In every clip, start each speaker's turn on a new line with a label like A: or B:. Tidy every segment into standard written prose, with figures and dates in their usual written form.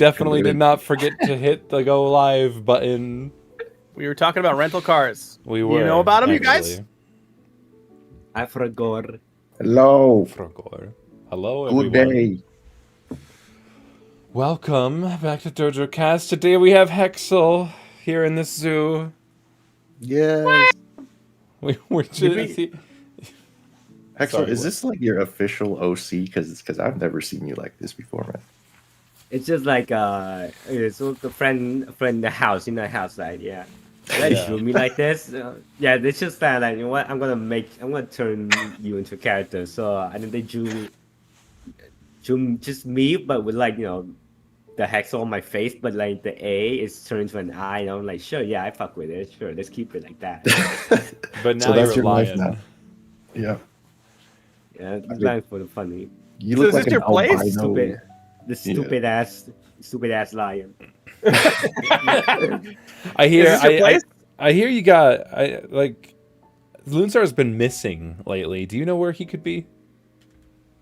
A: definitely did not forget to hit the go live button.
B: We were talking about rental cars.
A: We were.
B: You know about them, you guys?
C: I forgot.
D: Hello.
A: Hello,
D: Good
A: everyone.
D: day.
A: Welcome back to Dojocast. Today we have Hexal here in this zoo.
D: Yes.
A: We're just...
D: Hexal,
A: Sorry,
D: is
A: what?
D: this like your official OC? Because I've never seen you like this before, man.
C: It's just like it's a friend in the house, like yeah. They
A: Yeah.
C: drew me like this. Yeah, they just said like, you know what? I'm gonna turn you into a character. So I think they drew just me, but with like the hexal on my face, but like the A is turned into an I, and I'm like, sure, yeah, I fuck with it. Sure, let's keep it like that.
A: But now
D: So that's
A: you're
D: your life
A: lying.
D: now. Yeah.
C: Yeah, it's like for the funny.
D: You
B: So
D: look
B: is
D: like
B: this
D: an
B: your place?
D: albino.
C: Stupid, stupid ass lion.
A: I hear.
B: Is this your place?
A: I hear you got. Lunsar has been missing lately. Do you know where he could be?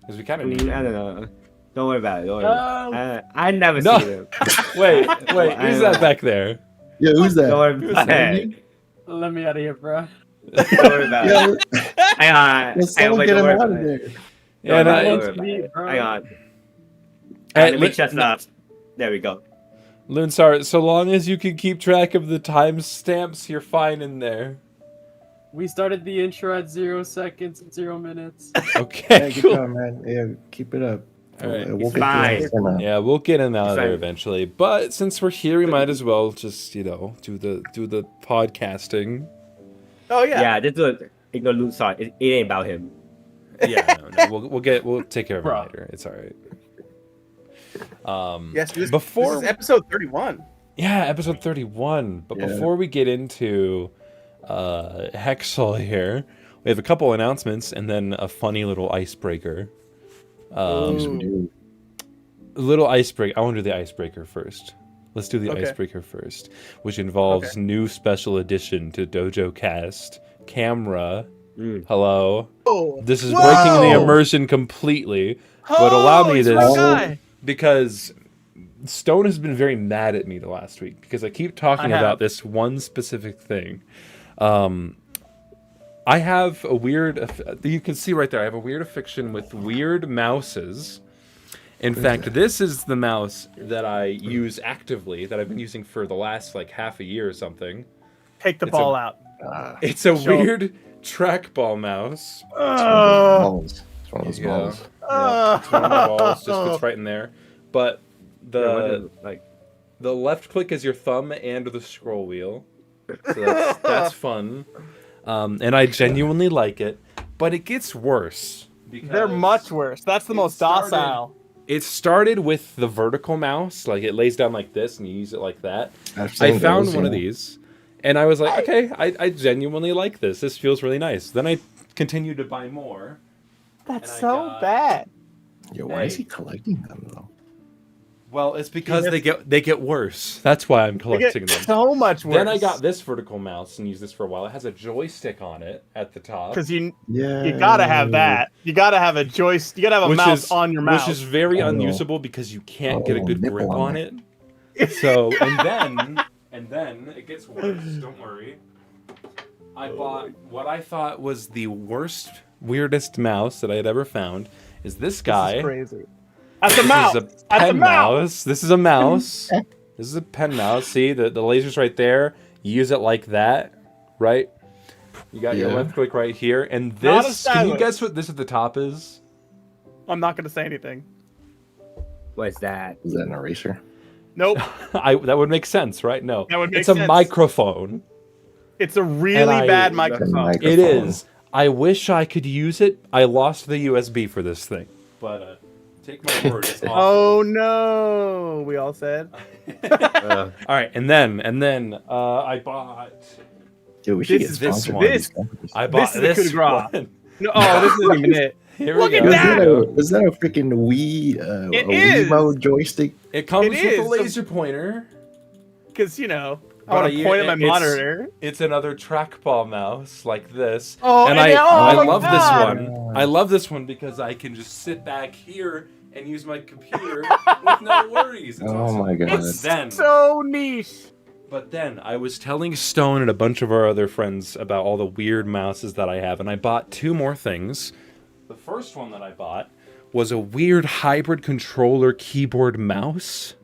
A: Because we kind of need.
C: I
A: him.
C: don't know. Don't worry about it. I never
A: No.
C: see him.
A: Wait.
C: I
A: Who's
C: know.
A: that back there?
D: Yeah, who's that?
C: Don't worry about
D: that
C: it.
D: you?
E: Let me out of here, bro.
C: Don't worry about it.
D: Yeah,
C: Hang on.
D: let's someone get him out of there.
A: Yeah,
C: Don't
A: no,
C: worry about it.
E: bro.
C: Hang on.
A: Hey,
C: Let me chest up. There we go.
A: Lunsar, so long as you can keep track of the timestamps, you're fine in there.
E: We started the intro at 0 seconds and 0 minutes.
A: Okay,
D: Yeah, good
A: cool.
D: job, man. Yeah, keep it up.
A: All right.
D: We'll
C: It's fine.
D: get you
A: Yeah, we'll get him out of there
C: Fine.
A: eventually. But since we're here, we might as well just do the podcasting.
B: Oh yeah.
C: Yeah, this is ignore Lunsar. It ain't about him.
A: Yeah, no, we'll take care of it
E: Bro.
A: later. It's all right.
B: Yes. This
A: before
B: is episode 31.
A: yeah, episode 31. But
D: Yeah.
A: before we get into Hexal here, we have a couple announcements and then a funny little icebreaker.
D: Ooh.
A: Little icebreaker. I want to do the icebreaker first. Let's do the
B: Okay.
A: icebreaker first, which involves new special edition to Dojocast camera. Hello.
B: Oh.
A: This is
B: Whoa!
A: breaking the immersion completely, but allow me
B: he's
A: this
B: my guy.
A: because Stone has been very mad at me the last week because I keep talking
B: I have.
A: about this one specific thing. I have a weird. You can see right there. I have a weird affection with weird mouses. In fact, this is the mouse that I use actively, that I've been using for the last like half a year or something.
B: Take the
A: It's
B: ball
A: a-
B: out.
A: It's a
B: Show 'em.
A: weird trackball mouse.
D: Balls. It's one of those
A: Yeah.
D: balls.
A: Yeah, it's one of the balls, just fits right in there. But
C: Like
A: the left click is your thumb and the scroll wheel, so that's fun. And I genuinely like it, but it gets worse. Because
B: They're much worse. That's the most
A: started-
B: docile.
A: It started with the vertical mouse, like it lays down like this and you use it like that.
D: I've
A: I
D: seen
A: found
D: those,
A: one of
D: yeah.
A: these, and I was like, okay, I genuinely like this. This feels really nice. Then I continued to buy more.
B: That's
A: And I
B: so
A: got-
B: bad.
D: Yo, why is he collecting them though?
A: Well, it's because they get worse. That's why I'm
B: They
A: collecting
B: get
A: them.
B: so much worse.
A: Then I got this vertical mouse and used this for a while. It has a joystick on it at the top,
B: because you
D: Yeah.
B: gotta have that. You gotta have a joystick. You gotta have a mouse on your mouse.
A: which is very
D: Oh.
A: unusable because you can't get a good
D: nipple
A: grip
D: on
A: on
D: it.
A: it. So and then it gets worse. Don't worry. I bought what I thought was the worst, weirdest mouse that I had ever found. Is this guy?
B: This is crazy. That's a mouse.
A: This is a
B: That's a
A: pen mouse. This is a mouse. This is a pen mouse. See, the laser's right there. You use it like that, right? You got your
D: Yeah.
A: left click right here. And
B: Not a
A: this, can you
B: stylus.
A: guess what this at the top is?
B: I'm not gonna say anything.
C: what's that?
D: Is that an eraser?
B: Nope.
A: That would make sense, right? No.
B: That would make
A: it's a
B: sense.
A: microphone.
B: It's a
A: And
B: really
A: I-
B: bad
D: That's a
B: microphone.
A: It
D: microphone.
A: is. I wish I could use it. I lost the USB for this thing. But take my word, it's awesome.
B: Oh no! We all said.
A: All right, and then I bought
D: Dude, we should
B: This
D: get
B: is-
D: sponsored
A: one.
D: by these companies.
A: I bought
B: This is a coup de
A: this
B: grace.
A: one.
B: No, oh, this isn't even it.
A: Here
B: Look
A: we
B: at
A: go.
B: that!
D: Was that a freaking Wii?
B: It
D: a
B: is.
D: Wiimote joystick?
A: It comes
B: It
A: with
B: is.
A: a laser pointer.
B: Because I
A: But
B: want to point at my
A: it's-
B: monitor.
A: It's another trackball mouse like this.
B: Oh,
A: and
B: and
A: I
B: oh my
A: love
B: God.
A: this one. I love this one because I can just sit back here and use my computer with no worries. It's
D: Oh
A: awesome.
D: my god.
B: It's
A: Then-
B: so niche.
A: But then I was telling Stone and a bunch of our other friends about all the weird mouses that I have, and I bought 2 more things. The first one that I bought was a weird hybrid controller keyboard mouse.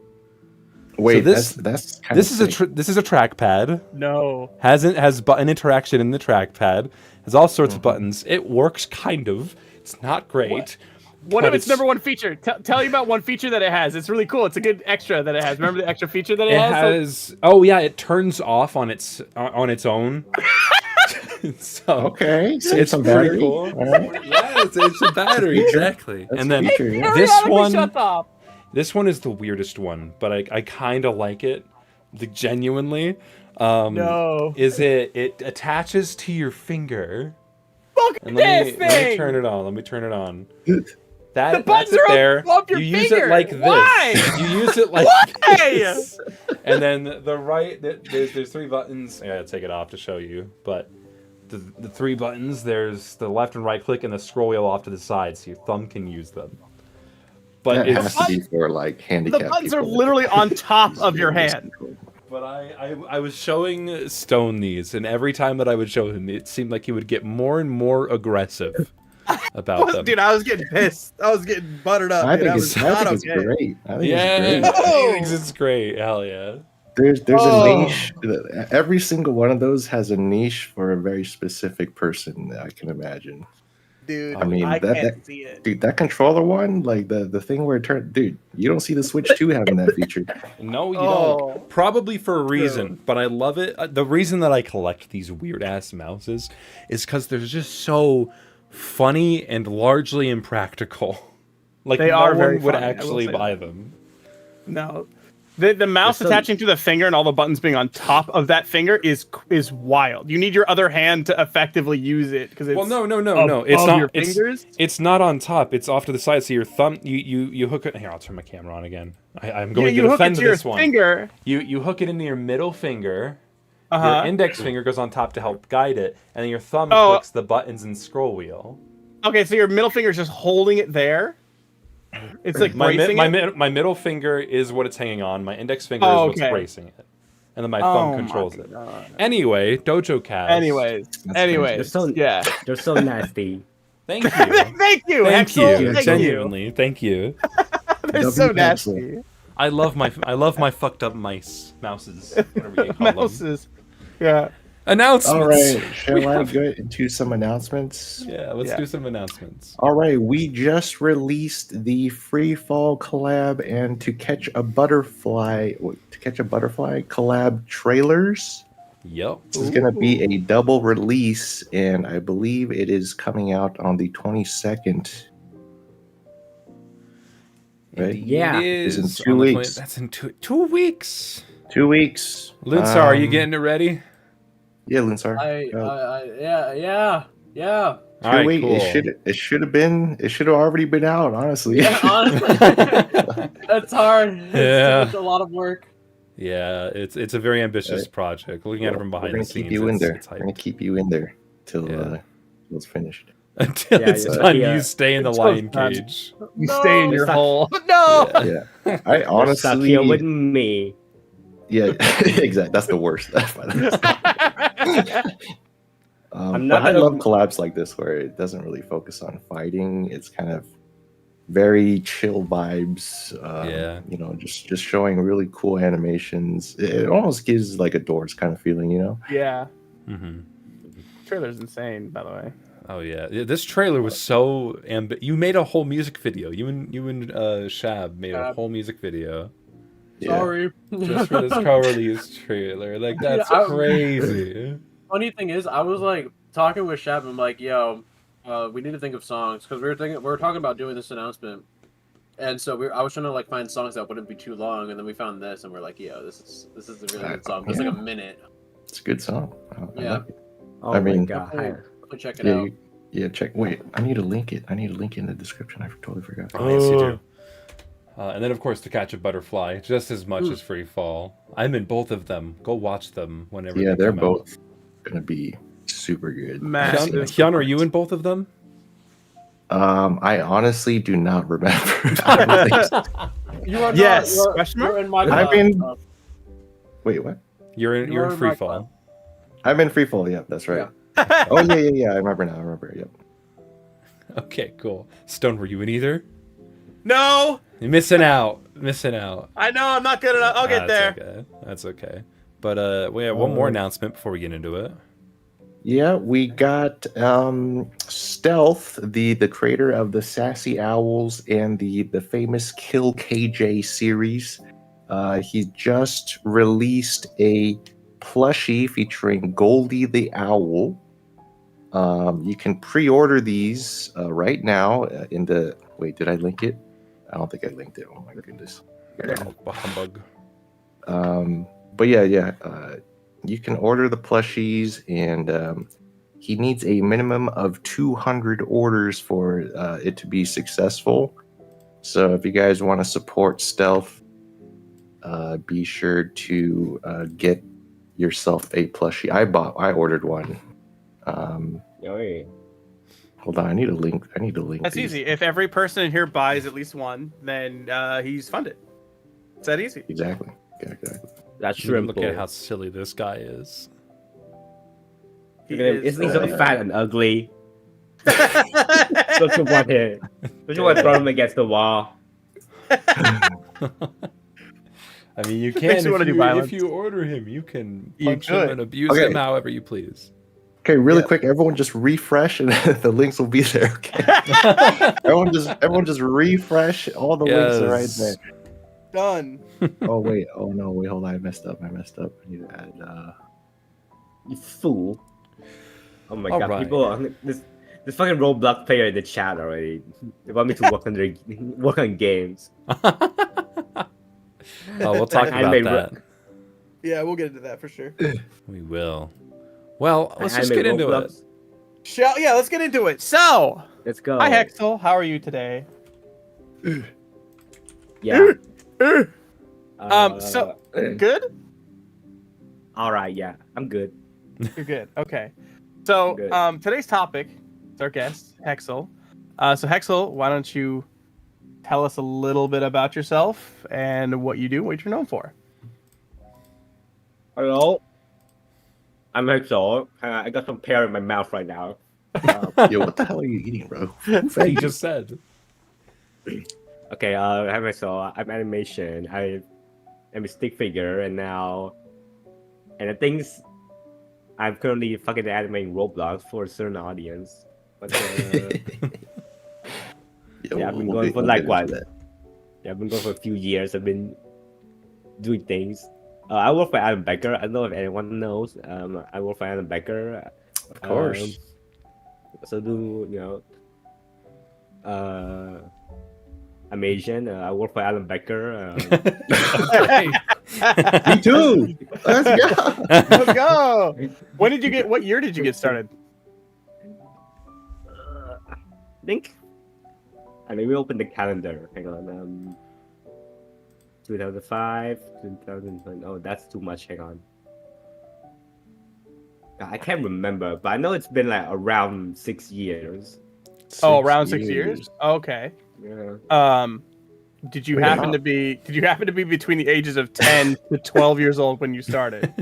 D: Wait,
A: So this-
D: that's kind
A: This
D: of
A: is this is a trackpad.
B: No.
A: Has button interaction in the trackpad. Has all sorts of buttons. It works kind of. It's not great.
B: One
A: but
B: of its number one feature. Tell you about one feature that it has. It's really cool. It's a good extra that it has. Remember the extra feature that it
A: It
B: has?
A: has. Oh yeah, it turns off on its own. So
D: okay. Save
A: it's
D: some
A: pretty
D: battery.
A: cool.
D: All right.
A: Yeah, it's a battery exactly.
D: That's
A: And then
D: feature, yeah.
A: this
B: Periodically
A: one,
B: Shut up.
A: this one is the weirdest one, but I kind of like it, like, genuinely.
B: No.
A: Is it attaches to your finger?
B: Look at
A: And
B: this
A: let me
B: thing.
A: turn it on. Let me turn it on.
B: The
A: That's
B: buttons
A: it
B: are
A: there.
B: above your
A: You use
B: finger.
A: it like this.
B: Why?
A: You use it like
B: Why?
A: this. And then the right, there's 3 buttons. I gotta take it off to show you. But the 3 buttons, there's the left and right click and the scroll wheel off to the side, so your thumb can use them. But
D: That
A: it's
D: has to be for like
B: The
D: handicapped
B: buttons are
D: people that
B: literally
D: can
B: on top
D: use
B: of your
D: this
B: hand.
D: control.
A: But I was showing Stone these, and every time that I would show him, it seemed like he would get more and more aggressive about them.
B: Dude, I was getting pissed. I was getting buttered up.
D: I
B: dude.
D: think
B: That
D: it's
B: was not
D: great. I think it's
A: Yeah,
D: great.
B: Oh!
A: he thinks it's great. Hell yeah.
D: There's
B: Oh.
D: a niche. Every single one of those has a niche for a very specific person. I can imagine.
B: Dude,
A: I
D: mean,
B: I
D: that-
B: can't see it.
D: Dude, that controller one, like the thing where it turned. Dude, you don't see the Switch 2 having that feature.
A: No, you
B: Oh.
A: don't. Probably for a reason, but I love it. The reason that I collect these weird ass mouses is because they're just so funny and largely impractical. Like
B: They
A: no
B: are
A: one
B: very
A: would
B: funny, I will
A: actually
B: say
A: buy
B: that.
A: them.
B: No. The mouse
C: There's some-
B: attaching to the finger and all the buttons being on top of that finger is wild. You need your other hand to effectively use it because it's
A: Well, no. It's
B: above
A: not.
B: your fingers.
A: It's not on top. It's off to the side. So your thumb, you hook it. Here, I'll turn my camera on again. I'm
B: Yeah,
A: going
B: you
A: to
B: hook it
A: defend
B: to your
A: this one.
B: finger.
A: You hook it into your middle finger. Your
B: Uh-huh.
A: index finger goes on top to help guide it, and then your thumb
B: Oh.
A: clicks the buttons and scroll wheel.
B: Okay, so your middle finger is just holding it there. It's like bracing it.
A: My middle finger is what it's hanging on. My index finger
B: Oh,
A: is what's
B: okay.
A: bracing it, and then my
B: Oh
A: thumb
B: my
A: controls it.
B: God.
A: Anyway, Dojocast.
B: Anyways,
D: That's
C: You're so
B: yeah.
C: You're so nasty.
A: thank you,
B: Thank you,
A: thank
B: Hexal.
A: you,
B: Thank
A: genuinely, thank you.
B: you. They're so
D: W
B: nasty.
A: I love my fucked up mouses. Whatever you call them.
B: Mouses. Yeah.
A: Announcements.
D: All right, shall I go into some announcements?
A: Yeah, let's
B: Yeah.
A: do some announcements.
D: All right, we just released the Freefall collab and To Catch a Butterfly collab trailers.
A: Yep.
D: This is going to be a double release, and I believe it is coming out on the 22nd. Right?
C: Yeah.
A: It
D: It's in
A: is
D: 2
A: on the
D: weeks.
A: That's in 2 weeks.
D: 2 weeks.
A: Lunsar, are you
D: Um,
A: getting it ready?
D: Yeah, Lunsar.
E: Yeah.
A: All
D: Two
A: right,
D: weeks.
A: cool.
D: It should have already been out, honestly.
E: Yeah, honestly, that's hard.
A: Yeah.
E: It's a lot of work.
A: Yeah, it's a very ambitious
D: Right.
A: project. Looking at it from
D: We're
A: behind
D: gonna
A: the scenes,
D: keep you in there.
A: it's
D: We're gonna
A: hype.
D: keep you in there till
A: Yeah.
D: it's finished.
A: Until
C: Yeah,
A: it's
C: yeah.
A: done,
C: Yeah.
A: you stay in the
B: Until
A: lion
B: it's done.
A: cage.
B: You stay in your
C: Stop.
B: hole. No.
A: Yeah.
D: Yeah, I
C: You're stuck
D: honestly,
C: here with me.
D: yeah, exactly. That's the worst.
C: I'm
D: But
C: not
D: I
C: gonna-
D: love collabs like this where it doesn't really focus on fighting. It's kind of very chill vibes.
A: Yeah.
D: You know, just showing really cool animations. It almost gives like a Doors kind of feeling, you know.
B: Yeah.
A: hmm
B: Trailer's insane, by the way.
A: Oh yeah. This trailer was so You made a whole music video. You and Shab made a
E: Shab.
A: whole music video
D: Yeah.
E: Sorry.
A: just for this co-release trailer. Like that's
E: Yeah,
A: crazy.
E: Funny thing is, I was like talking with Shab. I'm like, yo, we need to think of songs because we were talking about doing this announcement, and so I was trying to like find songs that wouldn't be too long, and then we found this, and we're like, yo, this is a really good song. It's like a minute.
D: It's a good song. I
E: Yeah.
D: like it.
C: Oh
D: I
C: my
D: mean-
C: god.
E: Definitely check it
D: Yeah,
E: out.
D: yeah. Check. Wait, I need to link it. I need to link it in the description. I totally forgot.
A: Oh, yes, you do. And then, of course, To Catch a Butterfly, just as much as Freefall. I'm in both of them. Go watch them whenever.
D: Yeah,
A: they
D: they're
A: come
D: both gonna be super good.
B: Massive.
A: Out. Hyun, are you in both of them?
D: I honestly do not remember. I don't think so.
E: You are
B: Yes,
E: not.
B: question
E: You're
B: mark?
E: in my
D: I
E: class.
D: mean- Wait, what?
A: You're in
E: You're in
A: free
E: my
A: fall.
D: I'm in Freefall. Yeah, that's right. Oh yeah. I remember now. I remember. Yep.
A: Okay, cool. Stone, were you in either?
B: No,
A: You're missing out. Missing out.
B: I know I'm not good enough. I'll get there.
A: Okay. That's okay. But we have one more announcement before we get into it.
D: Yeah, we got Stealth, the creator of the Sassy Owls and the famous Kill KJ series. He just released a plushie featuring Goldie the Owl. You can pre-order these right now in the. Wait, did I link it? I don't think I linked it. Oh my goodness.
A: Oh, humbug.
D: But yeah. You can order the plushies, and he needs a minimum of 200 orders for it to be successful. So if you guys want to support Stealth, be sure to get yourself a plushie. I ordered one.
C: Oi.
D: Hold on, I need a link.
B: That's
D: these.
B: easy. If every person in here buys at least one, then he's funded. It's that easy.
D: Exactly. Exactly.
C: That's shrimp.
A: Look at how silly this guy is.
C: Isn't he
D: uh,
C: so fat and ugly? Look at what here. Look at what throw him against the wall.
A: I mean, you
B: Makes
A: can
B: me wanna do violence.
A: if you order him, you can
B: You
A: punch him
B: could.
A: and abuse
D: Okay.
A: him however you please.
D: Okay, really
B: Yeah.
D: quick, everyone just refresh and the links will be there. Okay. everyone just refresh. All the links are right
A: Yes.
D: there.
B: Done.
D: Oh wait, oh no, wait, hold on, I messed up. I need to add
C: You fool. Oh my
A: All
C: god,
A: right.
C: people this fucking Roblox player in the chat already. They want me to work on games.
A: Oh, we'll talk
C: I
A: about
C: made
A: that.
B: Yeah, we'll get into that for sure.
A: We will. Well, let's
C: I
A: just
C: made
A: get into
C: Roblox.
A: it.
B: Yeah, let's get into it. So,
C: Let's go.
B: hi Hexal, how are you today?
C: Yeah.
B: So good.
C: All right. Yeah, I'm good.
B: You're good. Okay. So,
C: Good.
B: today's topic is our guest Hexal. So Hexal, why don't you tell us a little bit about yourself and what you do, what you're known for?
C: Hello. I'm Hexal. I got some pear in my mouth right now.
D: yo, what the hell are you eating, bro?
A: He just said.
C: Okay. I'm Hexal. I'm animation. I'm a stick figure, and the things. I'm currently fucking animating Roblox for a certain audience. But
D: Yo,
C: yeah, I've been
D: we'll
C: going
D: get-
C: for
D: we'll
C: like
D: get
C: what?
D: into that.
C: Yeah, I've been going for a few years. I've been doing things. I work for Adam Becker. I don't know if anyone knows. I work for Adam Becker.
D: Of course.
C: So do I'm Asian. I work for Adam Becker.
D: Me too. Let's go.
B: Let's go. What year did you get started?
C: I think. I mean, we open the calendar. Hang on. 2005, 2020. Oh, that's too much. Hang on. I can't remember, but I know it's been like around 6 years.
B: Around 6 years. Okay.
C: Yeah.
B: Did you
D: Pretty
B: happen
D: hot.
B: to be between the ages of 10 to 12 years old when you started?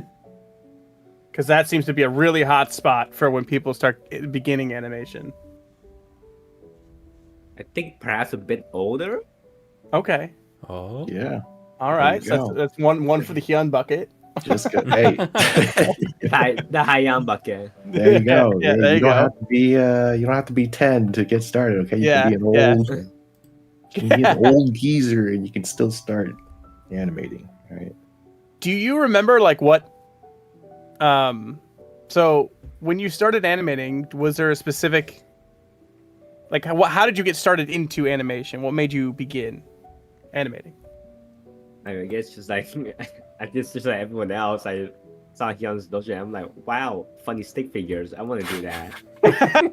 B: Because that seems to be a really hot spot for when people start beginning animation.
C: I think perhaps a bit older.
B: Okay.
A: Oh.
D: Yeah.
B: All right.
D: you
B: So
D: go.
B: that's one for the Hyun bucket.
D: Just go. Hey.
C: The Hyun bucket.
D: There you go.
B: Yeah, there you
D: don't
B: go.
D: have to be you don't have to be 10 to get started, okay? You
B: Yeah,
D: can be
B: yeah.
D: you can be an old geezer and you can still start animating, right?
B: Do you remember like what? So when you started animating, was there a specific? Like, how did you get started into animation? What made you begin animating?
C: I guess just like I just like everyone else. I saw Hyun's Dojo. I'm like, wow, funny stick figures. I want to do that.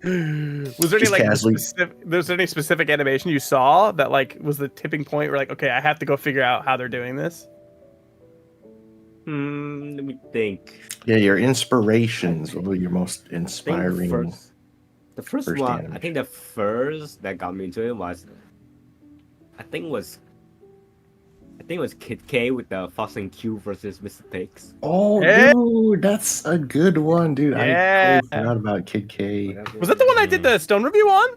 B: Was there any
D: Just
B: like
D: casually.
B: was there any specific animation you saw that like was the tipping point where like, okay, I have to go figure out how they're doing this?
C: Let me think.
D: Yeah, your inspirations. What were your most
C: I think
D: inspiring?
C: The first
D: First
C: one, I
D: animation.
C: think the first that got me into it was, I think it was Kid K with the Fox and Q versus Mr. Pigs.
D: Oh,
B: Hey!
D: dude, that's a good one, dude. I
B: Yeah.
D: totally forgot about Kid K.
B: Was that the one I did the Stone review on?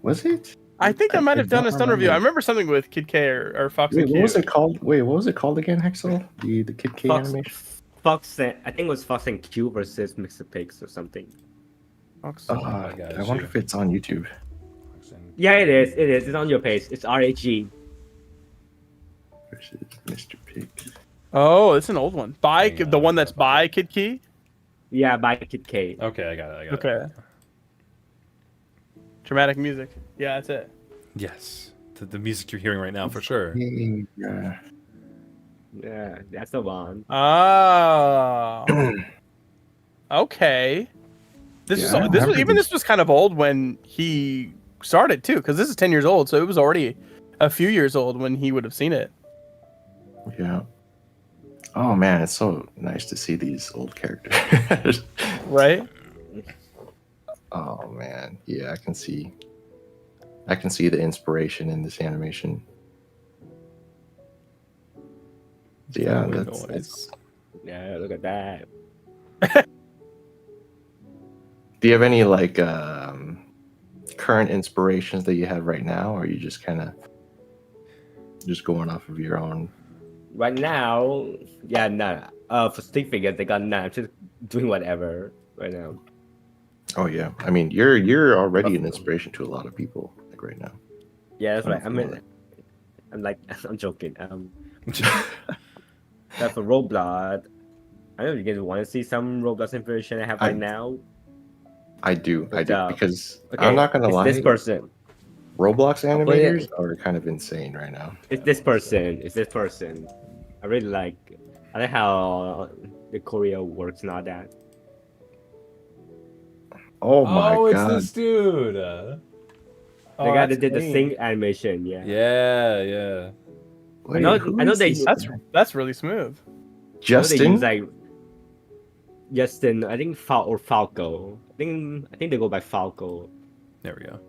D: Was it?
B: I think I might have done
D: don't
B: a Stone review. I
D: remember.
B: remember something with Kid K or Fox
D: Wait,
B: and
D: what
B: Q.
D: was it called? Wait, what was it called again, Hexal? The Kid K animation?
C: I think it was Fox and Q versus Mr. Pigs or something.
B: Fox.
A: I got
D: I wonder
A: you.
D: if it's on YouTube.
C: Yeah, it is. It is. It's on your page. It's RAG.
D: Versus Mr. Pig.
B: Oh, it's an old one. By
A: Hang
B: the
A: on.
B: one that's by Kid Key.
C: Yeah, by Kid K.
A: Okay, I got it. I got
B: Okay.
A: it.
B: Dramatic music. Yeah, that's it.
A: Yes, the music you're hearing right now for sure.
D: Yeah.
C: Yeah, that's the one.
B: Oh. Okay. This
D: Yeah,
B: is
D: I
B: this was
D: remember
B: even
D: this.
B: this was kind of old when he started too, because this is 10 years old, so it was already a few years old when he would have seen it.
D: Yeah. Oh man, it's so nice to see these old characters.
B: Right?
D: Oh man, yeah, I can see the inspiration in this animation. Yeah,
A: Really
D: that's
A: nice.
C: Yeah, look at that.
D: Do you have any like current inspirations that you have right now, or are you just kind of just going off of your own?
C: Right now, yeah, nah. For stick figures, they got none. I'm just doing whatever right now.
D: Oh yeah, I mean you're already an inspiration to a lot of people like right now.
C: Yeah, that's
D: I
C: right.
D: don't feel
C: I'm joking. That's for Roblox. I don't know if you guys want to see some Roblox information I have right now.
D: I do
C: But,
D: because
C: Okay,
D: I'm not gonna
C: it's
D: lie.
C: this person.
D: Roblox
C: I'll put it-
D: animators are kind of insane right now.
C: It's this person. It's this person. I like how the choreo works and all that.
D: Oh my
A: Oh, it's
D: god!
A: this dude.
C: The
B: Oh,
C: guy that
B: that's
C: did the
B: clean.
C: sing animation, yeah.
A: Yeah.
D: Wait,
C: know-
D: who
C: I know
D: is
C: they-
D: this
B: That's really smooth.
C: They
D: Justin.
C: use like Justin, I think Falco. I think they go by Falco.
A: There we go.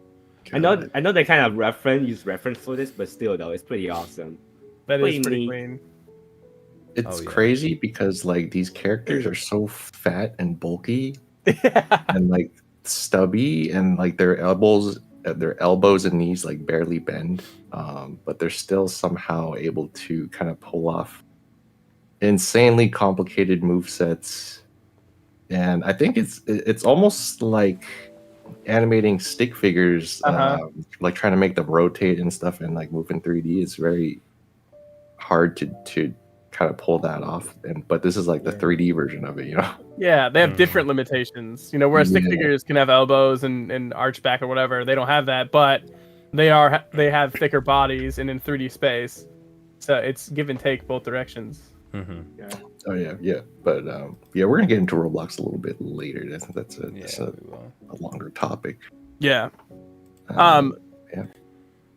C: I know they kind of use reference for this, but still though, it's pretty awesome.
B: That
C: Pretty
B: is pretty
C: neat.
B: clean.
D: It's
A: Oh, yeah.
D: crazy because like these characters are so fat and bulky and like stubby, and like their elbows and knees like barely bend, but they're still somehow able to kind of pull off insanely complicated movesets. And I think it's almost like animating stick figures, like trying to make them rotate and stuff and like move in 3D. It's very hard to kind of pull that off. But this is like the 3D version of it, you know?
B: Yeah, they have different limitations. You know, whereas stick
D: Yeah.
B: figures can have elbows and arch back or whatever, they don't have that, but they have thicker bodies and in 3D space. So it's give and take both directions.
A: Mm-hmm.
D: Oh yeah. But yeah, we're gonna get into Roblox a little bit later. That's
A: We will.
D: a longer topic.
B: Yeah.
D: Yeah.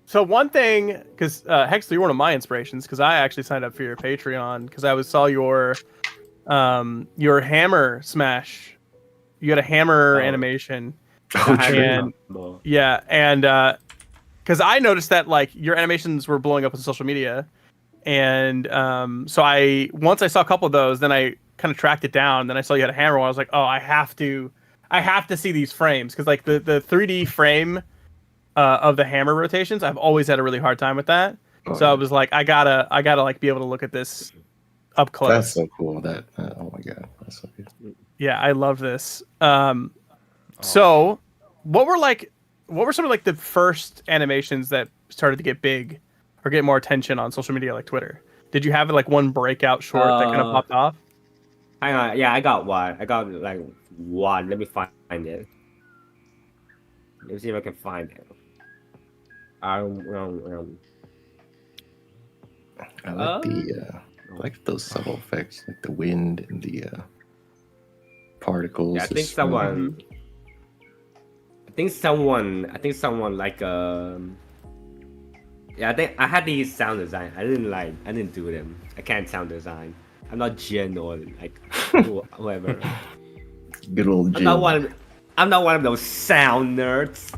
B: So one thing, because Hexal, you're one of my inspirations, because I actually signed up for your Patreon because I saw your hammer smash. You had a hammer animation.
D: Oh, true.
B: And yeah, and because I noticed that like your animations were blowing up on social media, and so once I saw a couple of those, then I kind of tracked it down. Then I saw you had a hammer one. I was like, oh, I have to see these frames because like the 3D frame of the hammer rotations, I've always had a really hard time with that.
D: Oh,
B: So I was like, I gotta like be able to look at this up close.
D: That's so cool. Oh my god, that's so good.
B: Yeah, I love this. So what were some of like the first animations that started to get big or get more attention on social media like Twitter? Did you have like one breakout short that kind of popped off?
C: Hang on, yeah, I got one. I got like one. Let me find it. Let me see if I can find it.
D: I like those subtle effects, like the wind and the particles.
C: Yeah, I
D: the
C: think
D: smoke.
C: someone like yeah, I think I had these sound design. I didn't do them. I can't sound design. I'm not Jen or like whoever.
D: Good old
C: I'm
D: Jim.
C: not one. I'm not one of those sound nerds.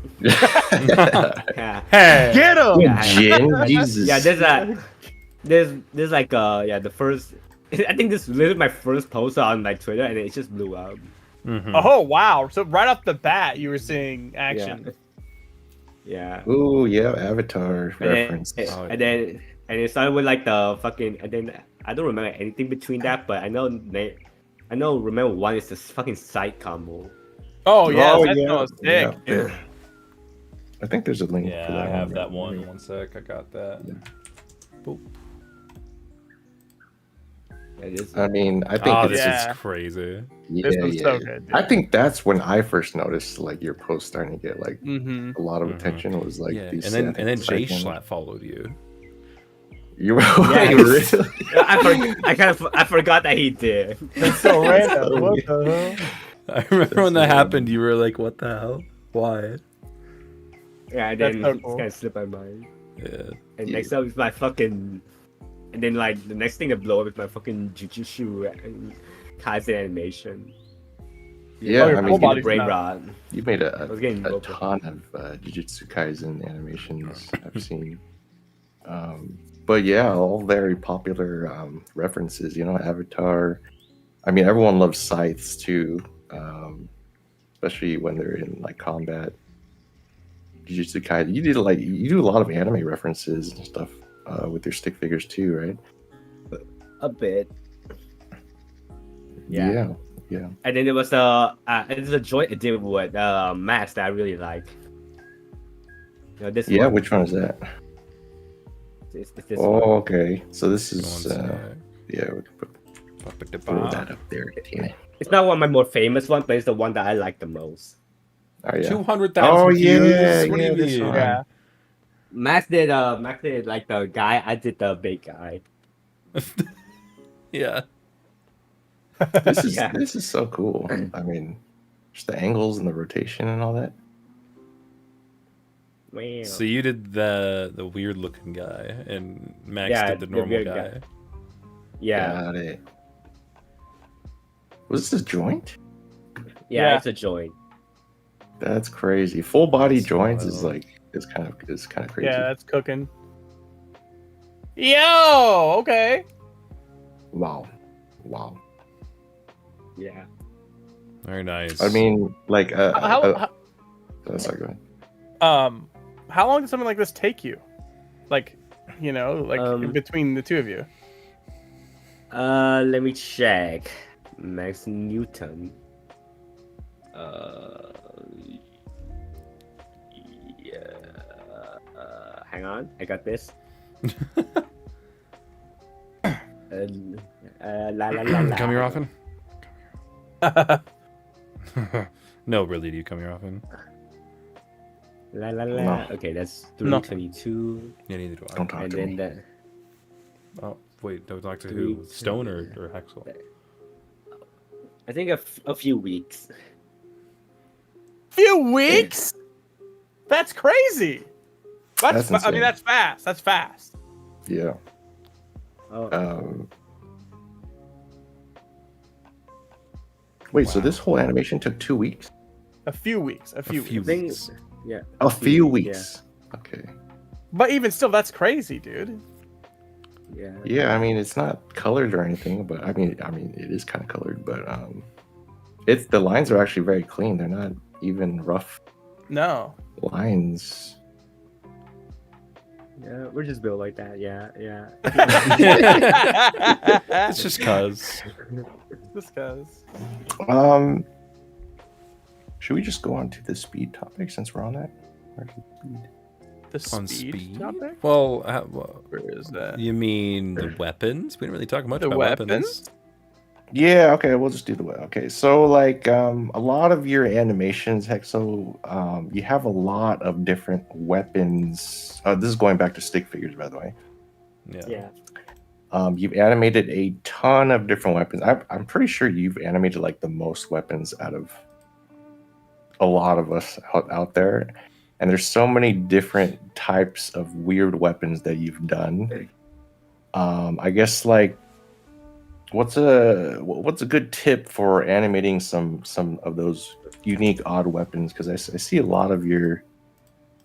C: Yeah.
A: Hey,
B: Get him!
C: Yeah.
D: Jin, Jesus.
C: Yeah, there's like the first. I think this is literally my first post on my Twitter, and it just blew up.
A: Mhm.
B: Oh wow! So right off the bat, you were seeing action.
C: Yeah.
D: Ooh, yeah, Avatar
C: And
D: reference.
C: then,
A: Oh,
C: and it started with like the fucking, and then I don't remember anything between that, but I know remember one is the fucking side combo.
B: Oh yeah,
D: Oh,
B: that's
D: yeah,
B: sick.
D: yeah. I think there's a link for
A: Yeah,
D: that
A: I have
D: one.
A: that one. One sec, I got that.
D: Yeah.
A: Boop.
C: It is.
D: I mean, I think
A: Oh,
D: it's
A: this
B: Yeah.
A: is crazy.
B: This
D: yeah,
B: one's
D: yeah.
B: so good. Dude.
D: I think that's when I first noticed like your post starting to get like
B: Mm-hmm.
D: a lot of
A: Mhm.
D: attention. It was like
A: Yeah,
D: these,
A: and
D: I
A: then
D: think,
A: Jay
D: second-
A: Schlatt followed you.
D: You were
C: Yes.
D: really?
C: I forgot that he did.
B: That's so random. What the hell?
A: I remember when that
D: so
A: happened. You were like, "What the hell? Why?"
C: Yeah, and
B: That's
C: then
B: so
C: it's
B: cool.
C: kind of slipped my mind.
A: Yeah.
C: And
D: Yeah.
C: next up is my fucking, and then like the next thing to blow up is my fucking Jujutsu and Kaisen animation.
D: Yeah,
B: your
D: I
C: I
B: full
C: was
D: mean,
C: getting
B: body's
C: brain
B: not-
C: rot.
D: you made
C: I was getting
D: a
C: rope.
D: ton of Jujutsu Kaisen animations I've seen. But yeah, all very popular references. You know, Avatar. I mean, everyone loves scythes too, especially when they're in like combat. Jujutsu Kaisen. You do a lot of anime references and stuff with your stick figures too, right?
C: A bit. Yeah.
D: Yeah.
C: And then it was a joint I did with Max that I really like. You know, this
D: Yeah,
C: one.
D: which one is that?
C: It's this
D: Oh,
C: one.
D: okay. So this
A: One
D: is
A: sec.
D: yeah. We can throw that up there, Tina.
C: It's not one of my more famous ones, but it's the one that I like the most.
D: Oh yeah.
A: 200,000
D: Oh,
A: views.
D: yeah,
A: What do
D: yeah,
A: you
D: this
A: mean?
D: one.
B: Yeah.
C: Max did like the guy. I did the big guy.
A: Yeah.
D: This is
C: Yeah.
D: this is so cool. I mean, just the angles and the rotation and all that.
C: Wow.
A: So you did the weird looking guy, and Max
C: Yeah,
A: did the
C: the
A: normal
C: weird
A: guy.
C: guy. Yeah.
D: Got it. Was this a joint?
C: Yeah,
B: Yeah.
C: it's a joint.
D: That's crazy. Full body
A: That's
D: joints is
A: wild.
D: like is kind of crazy.
B: Yeah, that's cooking. Yo, okay.
D: Wow.
C: Yeah.
A: Very nice.
D: I mean, like sorry, go ahead.
B: How long does something like this take you? Like, you know, like in between the two of you.
C: Let me check. Max Newton. Yeah. Hang on, I got this.
A: Come here often? No, really, do you come here often?
C: La la
D: No.
C: la. Okay, that's
B: No.
C: 322.
A: Yeah, neither do I.
D: Don't talk
C: And
D: to
C: then
D: me.
C: that.
A: Oh, wait, don't talk to
C: Three,
A: who? Stone or Hexal?
C: I think a few weeks.
B: Few weeks? That's crazy.
D: That's
B: I mean,
D: insane.
B: that's fast. That's fast.
D: Yeah.
C: Oh,
D: Wait, so
A: Wow.
D: this whole animation took 2 weeks?
B: A few weeks. A few
A: few
B: weeks.
C: I think,
A: weeks.
C: yeah.
D: A few
C: weeks,
D: weeks. Okay.
B: But even still, that's crazy, dude.
C: Yeah.
D: Yeah, I mean it's not colored or anything, but I mean it is kind of colored, but it's the lines are actually very clean. They're not even rough
B: No.
D: lines.
C: Yeah, we're just built like that. Yeah, yeah.
A: It's just cuz.
B: This guy's.
D: Should we just go on to the speed topic since we're on that? Where's the speed?
B: The
A: On
B: speed,
A: speed?
B: topic?
A: Well,
B: Where is that?
A: you mean the weapons? We didn't really talk much
B: The
A: about weapons.
D: Yeah, okay, we'll just do the way. Okay, so like a lot of your animations, Hexal, you have a lot of different weapons. This is going back to stick figures, by the way.
A: Yeah.
C: Yeah.
D: You've animated a ton of different weapons. I'm pretty sure you've animated like the most weapons out of a lot of us out there. And there's so many different types of weird weapons that you've done. I guess like what's a good tip for animating some of those unique odd weapons? Because I see a lot of your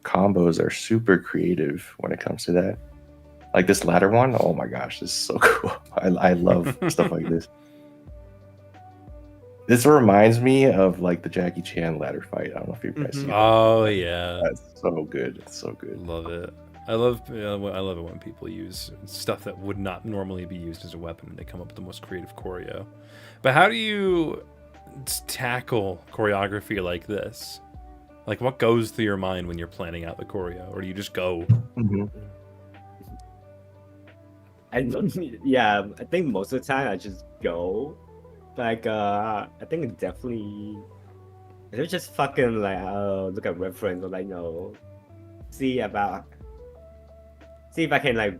D: combos are super creative when it comes to that. Like this latter one, oh my gosh, this is so cool. I love stuff like this. This reminds me of like the Jackie Chan ladder fight. I don't know if you guys see that.
A: Oh yeah,
D: That's so good. It's so good.
A: love it. I love it when people use stuff that would not normally be used as a weapon and they come up with the most creative choreo. But how do you tackle choreography like this? Like, what goes through your mind when you're planning out the choreo, or do you just go?
D: Mhm.
C: I think most of the time I just go. Like, I think it definitely. It's just fucking like look at reference or like see if I can like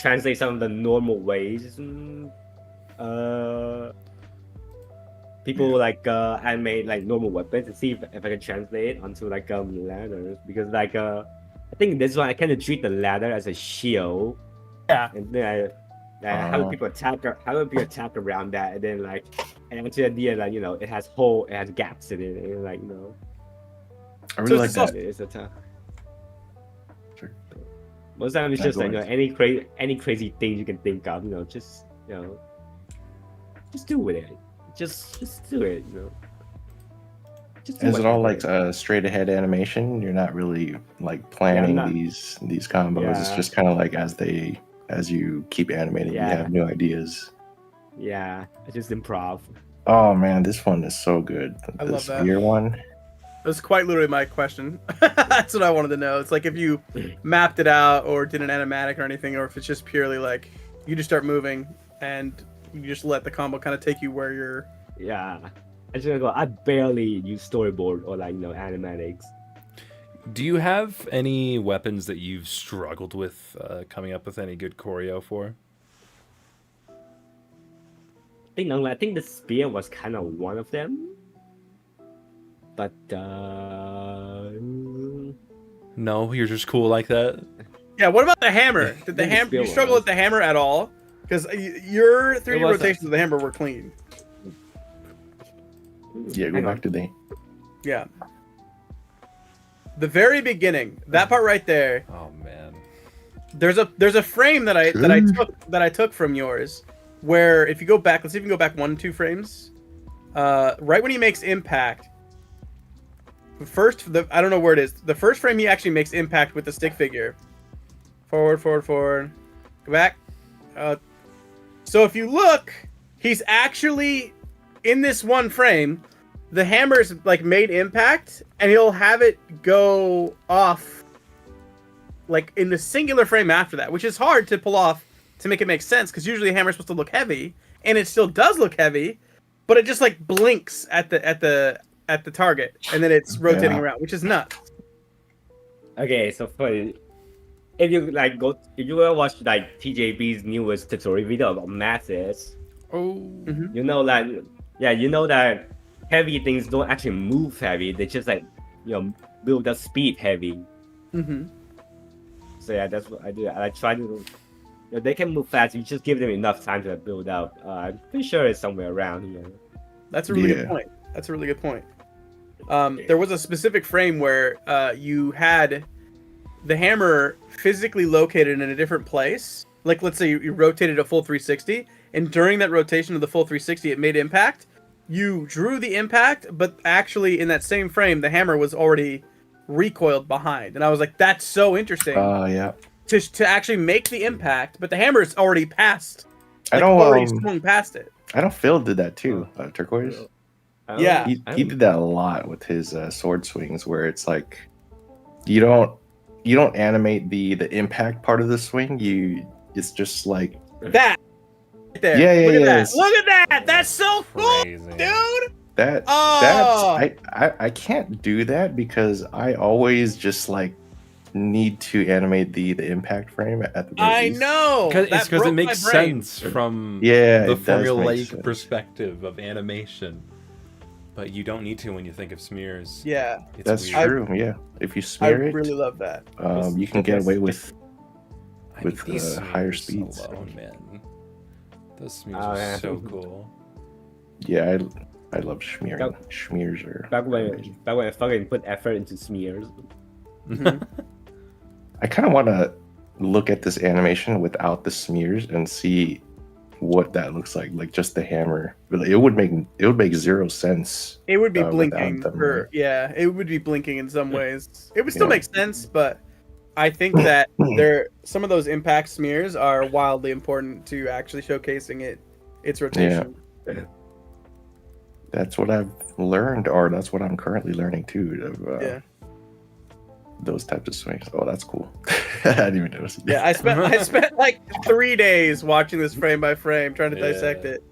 C: translate some of the normal ways. People like animate like normal weapons and see if I can translate it onto like ladders, because like I think this one I kind of treat the ladder as a shield.
B: Yeah.
C: And then how do people attack? How do people attack around that? And then like, and until the end, like it has gaps in it, and like
D: I really like
B: So
D: that.
C: it's a time.
D: Sure.
C: Most of the time it's just like any crazy things you can think of, just do with it. Just do it, Just do
D: Is it all like
C: whatever.
D: straight ahead animation? You're not really like planning
C: not-
D: these combos. It's
C: Yeah.
D: just kind of like as you keep animating, you
C: Yeah.
D: have new ideas.
C: Yeah, I just improv.
D: Oh man, this one is so good.
B: I
D: The
B: love that.
D: spear one.
B: That's quite literally my question. That's what I wanted to know. It's like if you mapped it out or did an animatic or anything, or if it's just purely like you just start moving and you just let the combo kind of take you where you're.
C: Yeah, I barely use storyboard or like animatics.
A: Do you have any weapons that you've struggled with coming up with any good choreo for?
C: I think the spear was kind of one of them, but
A: No, you're just cool like that.
B: Yeah. What about the hammer? Did the
C: The
B: hammer?
C: spear
B: You struggle
C: was.
B: with the hammer at all? Because your 3D
C: was
B: rotations of the hammer were clean.
D: Yeah, go
C: Hang
D: back
C: on.
D: to the.
B: Yeah. The very beginning, that part right there.
A: Oh man.
B: There's a frame that I took from yours, where if you go back, let's see if you can go back 1-2 frames. Right when he makes impact. I don't know where it is. The first frame he actually makes impact with the stick figure. Forward. Go back. So if you look, he's actually in this one frame. The hammer's like made impact, and he'll have it go off like in the singular frame after that, which is hard to pull off to make it make sense, because usually the hammer's supposed to look heavy, and it still does look heavy, but it just like blinks at the target, and then it's rotating
D: Yeah.
B: around, which is nuts.
C: Okay, so if you ever watch like TJB's newest tutorial video about masses,
A: Oh.
C: that heavy things don't actually move heavy. They just like build up speed heavy.
B: Mm-hmm.
C: So yeah, that's what I do. I try to. They can move fast. You just give them enough time to build up. I'm pretty sure it's somewhere around here.
B: That's a really good
D: Yeah.
B: point. That's a really good point. There was a specific frame where you had the hammer physically located in a different place. Like, let's say you rotated a full 360, and during that rotation of the full 360, it made impact. You drew the impact, but actually in that same frame, the hammer was already recoiled behind. And I was like, that's so interesting
D: Yeah.
B: to actually make the impact, but the hammer's already passed.
D: I
B: Like,
D: know.
B: already swung past it.
D: I know Phil did that too. Turquoise.
B: Yeah.
D: He did that a lot with his sword swings, where it's like you don't animate the impact part of the swing. It's just like
B: That right there.
D: Yeah,
B: Look at that.
D: yes.
B: Look at that. That's so cool,
A: Crazy.
B: dude.
D: that.
B: Oh.
D: I can't do that because I always just like need to animate the impact frame at the very
B: I
D: least.
B: know.
A: It's
B: That
A: because
B: broke
A: it makes
B: my brain.
A: sense from
D: Yeah,
A: the
D: it does make
A: formulaic
D: sense.
A: perspective of animation. But you don't need to when you think of smears.
B: Yeah,
A: It's
D: That's
A: weird.
D: true. Yeah, if you
B: I
D: smear it,
B: really love that.
D: you can get away with
A: I
D: with,
A: need these
D: higher
A: smears
D: speeds.
A: alone, man. Those smears
C: Oh,
A: are
C: yeah.
A: so cool.
D: Yeah, I love smearing.
C: That-
D: Smears are
C: Back
D: amazing.
C: when I fucking put effort into smears.
B: Mhm.
D: I kind of want to look at this animation without the smears and see what that looks like just the hammer. But it would make zero sense.
B: It would be
D: without
B: blinking,
D: them,
B: or
D: right?
B: yeah, it would be blinking in some ways. It would still
D: Yeah.
B: make sense, but I think that some of those impact smears are wildly important to actually showcasing its rotation.
D: That's what I've learned, or that's what I'm currently learning too. Of,
B: Yeah.
D: Those types of swings. Oh, that's cool. I didn't even notice. it.
B: Yeah, I spent like 3 days watching this frame by frame, trying to dissect
A: Yeah.
B: it.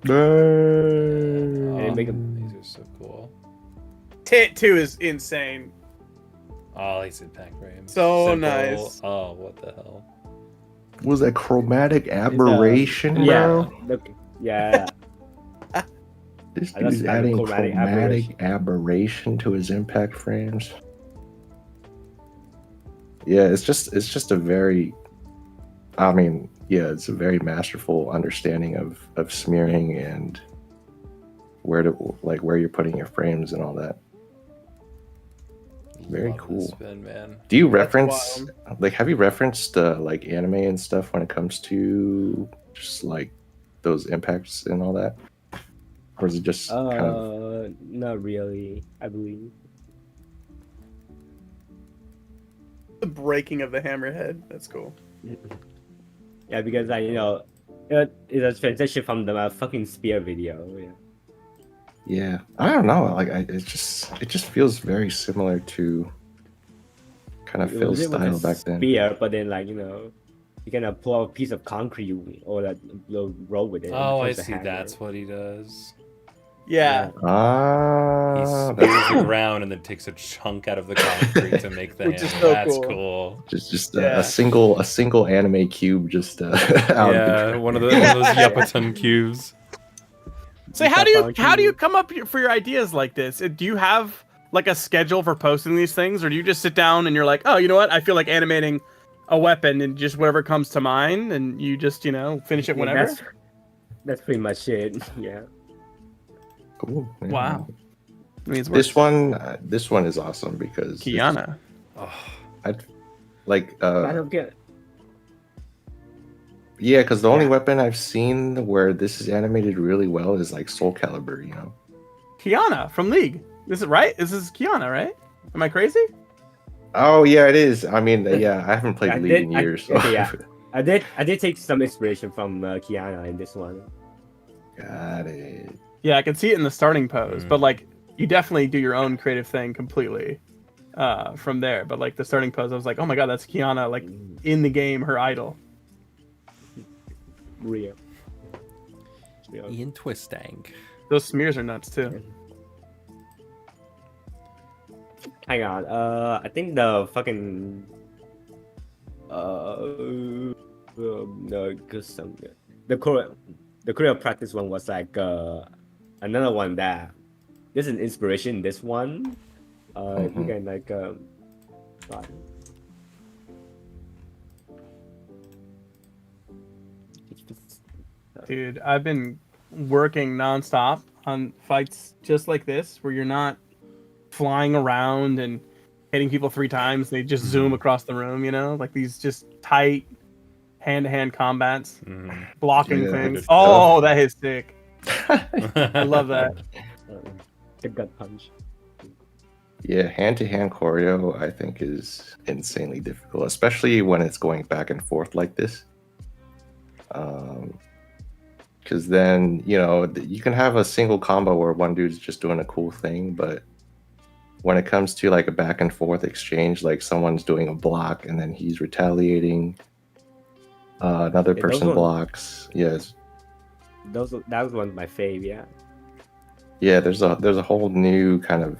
A: Oh,
C: make
A: these are so cool.
B: Tit 2 is insane.
A: Oh, these impact frames.
B: So
A: Simple.
B: nice.
A: Oh, what the hell?
D: Was that chromatic aberration,
C: Yeah,
D: bro?
C: look, yeah.
D: This
C: I just
D: dude's
C: found
D: adding
C: chromatic
D: chromatic aberration to his impact frames. Yeah, it's just a very, I mean, yeah, it's a very masterful understanding of smearing and where you're putting your frames and all that. Very
A: Love
D: cool.
A: this spin, man.
D: Do you
B: That's
D: reference
B: wild.
D: have you referenced like anime and stuff when it comes to just like those impacts and all that? Or is it just kind of
C: Not really, I believe.
B: The breaking of the hammerhead. That's cool.
C: Yeah, because it's a transition from the fucking spear video. Yeah.
D: yeah, I don't know. Like it just feels very similar to kind of
C: It
D: Phil's
C: was
D: style
C: a
D: back then.
C: spear, but then you can pull a piece of concrete or that roll with it.
A: Oh, I
C: becomes a
A: see.
C: hammer.
A: That's what he does.
B: Yeah.
A: He
D: Ah,
A: spears the ground and then takes a chunk out of the concrete to make the
B: Which is
A: hammer.
B: so
A: That's
B: cool.
A: cool.
D: just
B: Yeah.
D: a single anime cube just out of
A: Yeah,
D: the
A: one of those Yepaton cubes.
B: So how do you come up for your ideas like this? Do you have like a schedule for posting these things, or do you just sit down and you're like, oh, you know what? I feel like animating a weapon and just whatever comes to mind, and you just finish it whenever.
C: That's pretty much it. Yeah.
D: cool. Yeah.
B: Wow. I mean, it's
D: This one is awesome because
B: Kiana.
D: I
C: I don't get.
D: yeah, because the only
C: Yeah.
D: weapon I've seen where this is animated really well is like Soul Calibur, you know.
B: Kiana from League. This is right? This is Kiana, right? Am I crazy?
D: Oh yeah, it is. I mean, yeah, I haven't played
C: I
D: League
C: did-
D: in
C: I-
D: years.
C: okay, yeah. I did take some inspiration from Kiana in this one.
D: Got it.
B: Yeah, I can see it in the starting pose, but
A: Mm.
B: like you definitely do your own creative thing completely from there. But like the starting pose, I was like, oh my god, that's Kiana, like in the game, her idol.
C: Real.
A: Ian Twistang.
B: Those smears are nuts too.
C: Hang on. I think the fucking no, cause the Korean practice one was like another one that there's an inspiration in this one. You can God.
B: Dude, I've been working nonstop on fights just like this, where you're not flying around and hitting people 3 times. They just zoom across the room, like these just tight hand-to-hand combats, blocking
D: Yeah,
B: things.
D: good
B: Oh, that is sick. I love that.
C: The gut punch.
D: Yeah, hand-to-hand choreo I think is insanely difficult, especially when it's going back and forth like this. Because then you can have a single combo where one dude's just doing a cool thing, but when it comes to like a back and forth exchange, like someone's doing a block and then he's retaliating, another
C: Yeah,
D: person
C: those
D: blocks. Yes,
C: That was one of my fave. Yeah.
D: yeah. There's a whole new kind of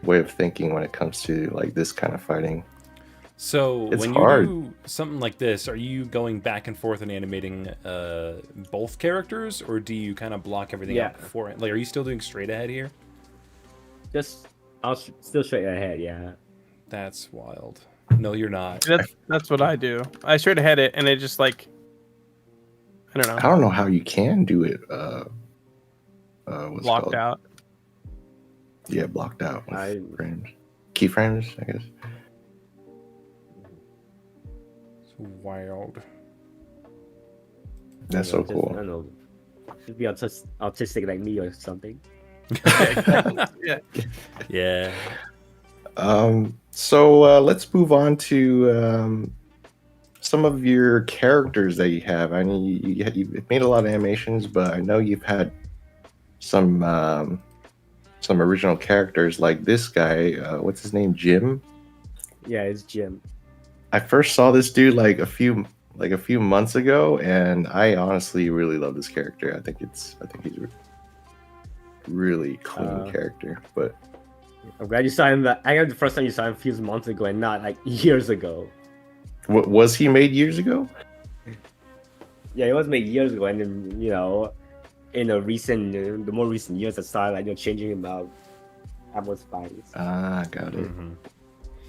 D: way of thinking when it comes to like this kind of fighting.
A: So
D: It's
A: when
D: hard.
A: you do something like this, are you going back and forth and animating both characters, or do you kind of block everything
C: Yeah.
A: out beforehand? Like, are you still doing straight ahead here?
C: I'll still straight ahead. Yeah.
A: That's wild. No, you're not.
B: That's what I do. I straight ahead it, and it just like I don't know.
D: I don't know how you can do it. What's it
B: Blocked
D: called?
B: out.
D: Yeah, blocked out with
C: I-
D: frames, keyframes, I guess.
A: It's wild.
D: That's so cool.
C: I don't know. Should be autistic like me or something.
B: Yeah.
A: Yeah.
D: So let's move on to some of your characters that you have. I mean, you've made a lot of animations, but I know you've had some original characters like this guy. What's his name? Jim.
C: Yeah, it's Jim.
D: I first saw this dude like a few months ago, and I honestly really love this character. I think he's a really clean character. But
C: I'm glad you saw him. I got the first time you saw him a few months ago and not like years ago.
D: what was he made years ago?
C: Yeah, it was made years ago, and then in the more recent years, I saw like changing him out. I was fine.
D: Ah, got it.
A: Mhm.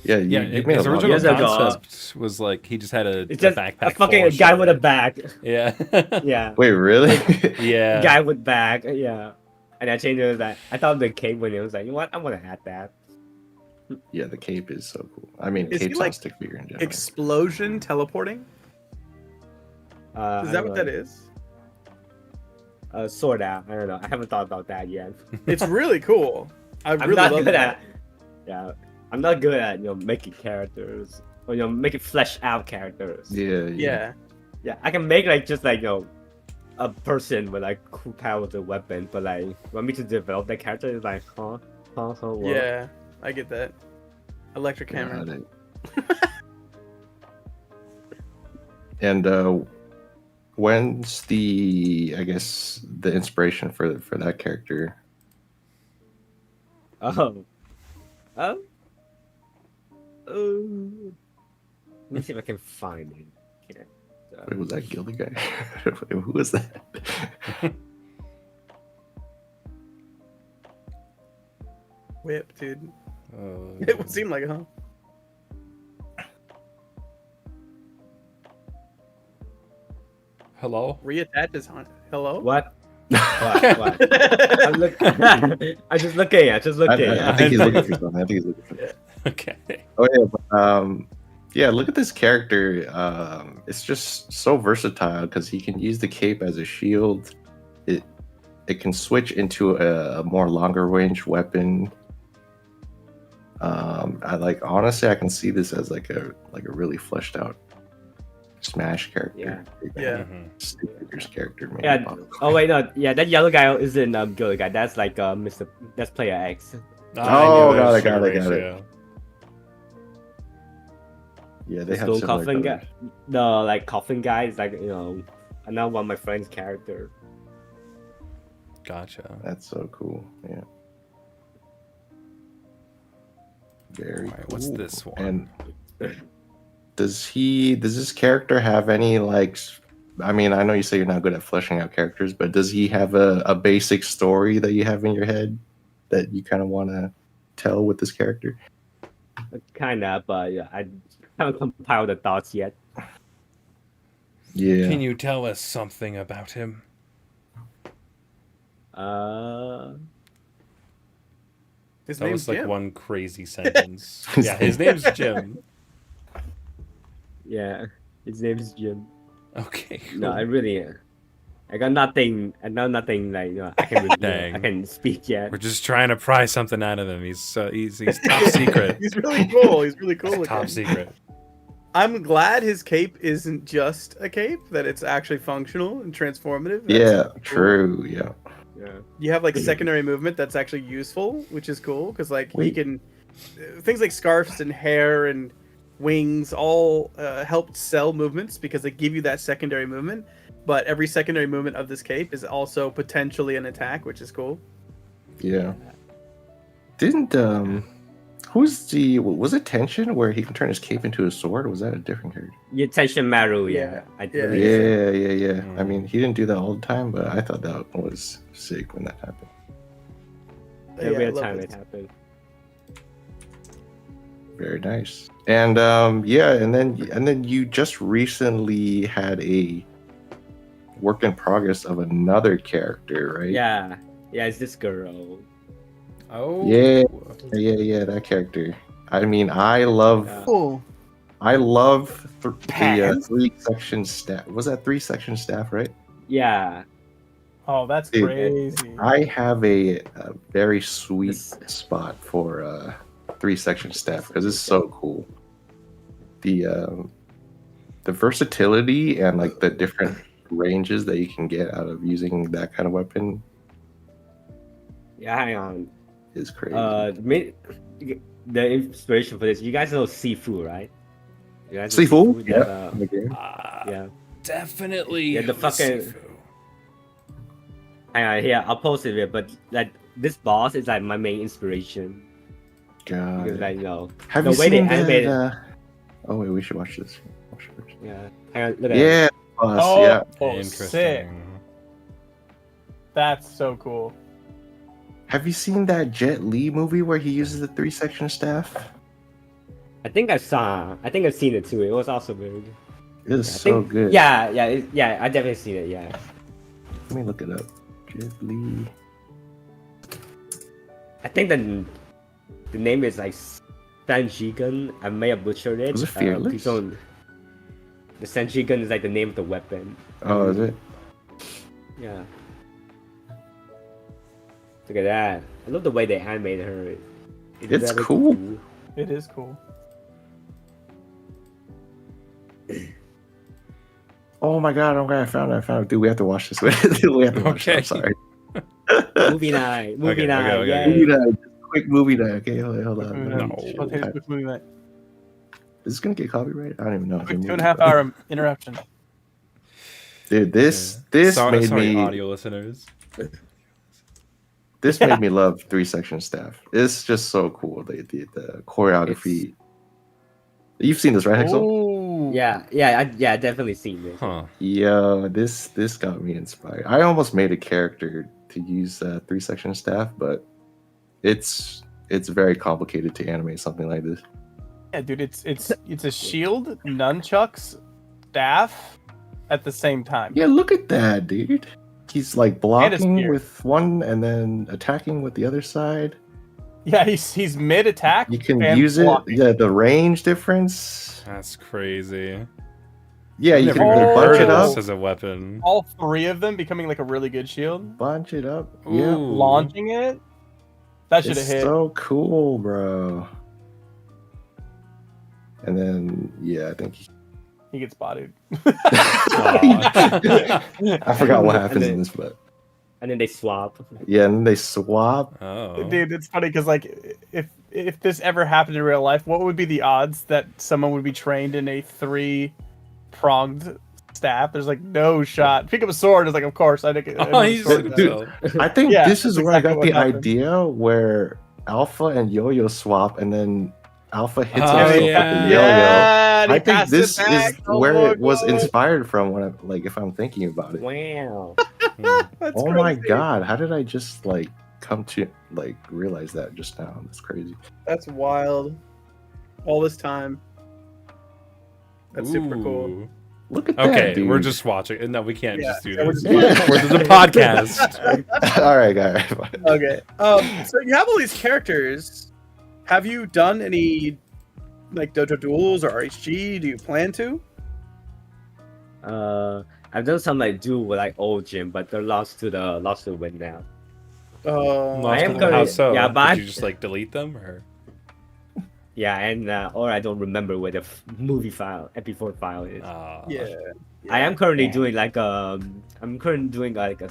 D: Yeah,
A: Yeah,
D: you made
A: his
D: a lot
A: original
C: years ago.
A: concept was like he just had a
C: It's just
A: backpack.
C: a fucking
A: full of
C: guy
A: shit.
C: with a bag.
A: Yeah.
C: Yeah,
D: Wait, really?
A: Yeah.
C: guy with bag. Yeah, and I changed it to that. I thought the cape when it was like, you know what? I'm gonna add that.
D: Yeah, the cape is so cool. I mean,
B: Is he,
D: cape's
B: like,
D: on stick figure in general.
B: Explosion teleporting. Is that what that is?
C: Sort out. I don't know. I haven't thought about that yet.
B: It's really cool. I
C: I'm
B: really
C: not
B: love
C: good
B: that.
C: at. Yeah, I'm not good at making characters or making flesh out characters.
B: Yeah.
C: Yeah, I can make like just like a person with like cool power with a weapon, but like want me to develop that character is like what?
B: Yeah. I get that. Electric
D: Got
B: hammer.
D: it. And when's the inspiration for that character?
C: Oh. Let me see if I can find it. Here.
D: Wait, was that Gildy guy? Who was that?
B: Whip, dude. It would seem like it, huh?
A: Hello.
B: Reattach his hunt. Hello?
C: What? What? I'm just looking.
D: I think he's looking for something.
A: Okay.
D: Oh yeah, but, yeah. Look at this character. It's just so versatile because he can use the cape as a shield. It can switch into a more longer range weapon. Honestly, I can see this as like a really fleshed out Smash character.
B: Yeah.
D: Stick figures character. Maybe.
C: Yeah. Oh wait, no. Yeah, that yellow guy isn't Gilly guy. That's like Mr. That's Player X.
D: Oh,
A: I knew
D: got it.
A: ratio.
D: Yeah, they have
C: Stone
D: similar
C: Coffin
D: colors.
C: guy. The like coffin guy is like another one of my friend's character.
A: Gotcha.
D: That's so cool. Yeah. Very
A: Alright,
D: cool.
A: what's this one?
D: And does this character have any I mean, I know you say you're not good at fleshing out characters, but does he have a basic story that you have in your head that you kind of want to tell with this character?
C: Kinda, but yeah, I haven't compiled the thoughts yet.
D: Yeah.
A: Can you tell us something about him?
B: His
A: That
B: name's
A: was like
B: Jim.
A: one crazy sentence. Yeah, his name's Jim.
C: Yeah, his name is Jim.
A: Okay. Cool.
C: No, I got nothing. I know nothing like I can
A: Dang.
C: I can speak yet.
A: We're just trying to pry something out of him. He's top secret.
B: He's really cool. He's really cool.
A: Top
B: looking.
A: secret.
B: I'm glad his cape isn't just a cape, that it's actually functional and transformative. That's
D: Yeah,
B: cool.
D: true. Yeah.
C: Yeah.
B: You have like secondary movement that's actually useful, which is cool because like he
D: Wait.
B: can things like scarves and hair and wings all help sell movements because they give you that secondary movement. But every secondary movement of this cape is also potentially an attack, which is cool.
D: Yeah. Didn't was it Tension where he can turn his cape into a sword? Or was that a different character?
C: Yeah, Tension Maru. Yeah,
B: Yeah.
C: I
B: Yeah.
C: believe so.
D: Yeah. I mean, he didn't do that all the time, but I thought that was sick when that happened.
C: The
B: Yeah, I
C: real
B: love
C: time
B: this.
C: it happened.
D: Very nice. And yeah, and then you just recently had a work in progress of another character, right?
C: Yeah, it's this girl.
A: Oh.
D: Yeah, that character. I mean, I love
B: Cool.
D: the
B: Pants?
D: 3-section staff. Was that 3-section staff, right?
C: Yeah,
B: Oh, that's
D: Dude,
B: crazy.
D: I have a very sweet
C: This-
D: spot for 3-section staff because it's so cool. The versatility and like the different ranges that you can get out of using that kind of weapon
C: yeah. Hang on.
D: is crazy.
C: The inspiration for this. You guys know Sifu, right? You guys know
D: Sifu?
C: That,
D: Yeah. in the game.
C: yeah.
A: Definitely.
C: Yeah, the fucking-
A: Sifu.
C: Hang on, here I'll post it here. But like this boss is like my main inspiration
D: God.
C: because like
D: Have
C: the
D: you
C: way they
D: seen
C: animated-
D: that? Oh wait, we should watch this.
C: yeah. Hang on, look at it.
D: Yeah, boss,
B: Oh,
D: yeah.
A: Interesting.
B: sick. That's so cool.
D: Have you seen that Jet Li movie where he uses the 3-section staff?
C: I think I've seen it too. It was also very good.
D: It is
C: I
D: so
C: think-
D: good.
C: Yeah, I definitely seen it. Yeah.
D: Let me look it up. Jet Li.
C: I think the name is like Sanjigun. I may have butchered it.
D: Was it Fearless?
C: Please don't- The Sanjigun is like the name of the weapon.
D: Oh, is it?
C: Yeah. Look at that. I love the way they animated her.
D: It's
C: very
D: cool.
B: It is cool.
D: Oh my god, I found it. Dude, we have to watch this. We have to watch it.
A: Okay.
D: I'm sorry.
C: Movie night. Movie
A: Okay,
C: night.
A: okay,
C: Yeah.
A: okay.
D: Movie night. Quick movie night. Okay, hold on.
A: No.
B: I'll take a quick movie night.
D: Is this gonna get copyrighted? I don't even know.
B: Quick 2.5 hour interruption.
D: Dude, this
A: Sorry,
D: made me
A: audio listeners.
D: this made me love 3-section staff. It's just so cool. The choreography. You've seen this, right, Hexal?
B: Ooh.
C: Yeah, I definitely seen it.
A: Huh.
D: Yeah, this got me inspired. I almost made a character to use 3-section staff, but it's very complicated to animate something like this.
B: Yeah, dude, it's a shield, nunchucks, staff at the same time.
D: Yeah, look at that, dude. He's like blocking
B: spear.
D: with one and then attacking with the other side.
B: Yeah, he's mid attack.
D: You can
B: and
D: use
B: blocking.
D: it. Yeah, the range difference.
A: That's crazy.
D: Yeah,
A: I've
D: you
A: never
D: can
A: even
D: either
A: heard
D: bunch
A: of
D: it up.
A: this as a weapon.
B: All three of them becoming like a really good shield.
D: Bunch it up.
A: Ooh.
D: Yeah.
B: Launching it. That should have
D: It's
B: hit.
D: so cool, bro. And then, yeah, I think
B: He gets bodied.
D: I forgot what happens in
C: then-
D: this, but
C: And then they swap.
D: yeah, and then they swap.
A: Oh.
B: Dude, it's funny because like if this ever happened in real life, what would be the odds that someone would be trained in a 3-pronged staff? There's like no shot. Pick up a sword. It's like, of course. I think.
A: Oh, he's
D: Dude, I think
B: Yeah,
D: this is
B: that's
D: where I
B: exactly
D: got the
B: what happened.
D: idea where Alpha and Yo-Yo swap, and then Alpha hits
A: Oh,
D: himself
A: yeah.
D: with the Yo-Yo.
B: Yeah, and he
D: I think
B: passed
D: this
B: it back.
D: is
B: Oh
D: where
B: my
D: it was
B: God.
D: inspired from when if I'm thinking about it.
C: Wow.
B: That's
D: Oh my
B: crazy.
D: god, how did I just come to realize that just now? That's crazy.
B: That's wild. All this time. That's super cool.
A: Ooh.
D: Look at that.
A: Okay,
D: dude.
A: we're just watching. No, we can't
B: Yeah,
A: just do
B: yeah, we're
A: this.
B: just
A: We're the podcast.
D: all right, guys.
B: Okay. So you have all these characters. Have you done any like Dojo duels or RHG? Do you plan to?
C: I've done some like duel with like old gym, but they're lost to the win now.
A: Lost
C: am
A: them.
C: gonna-
A: How so?
C: yeah, but
A: Did
C: I-
A: you just delete them or?
C: Yeah, and or I don't remember where the movie file, episode file is. I am currently doing like I'm currently doing like a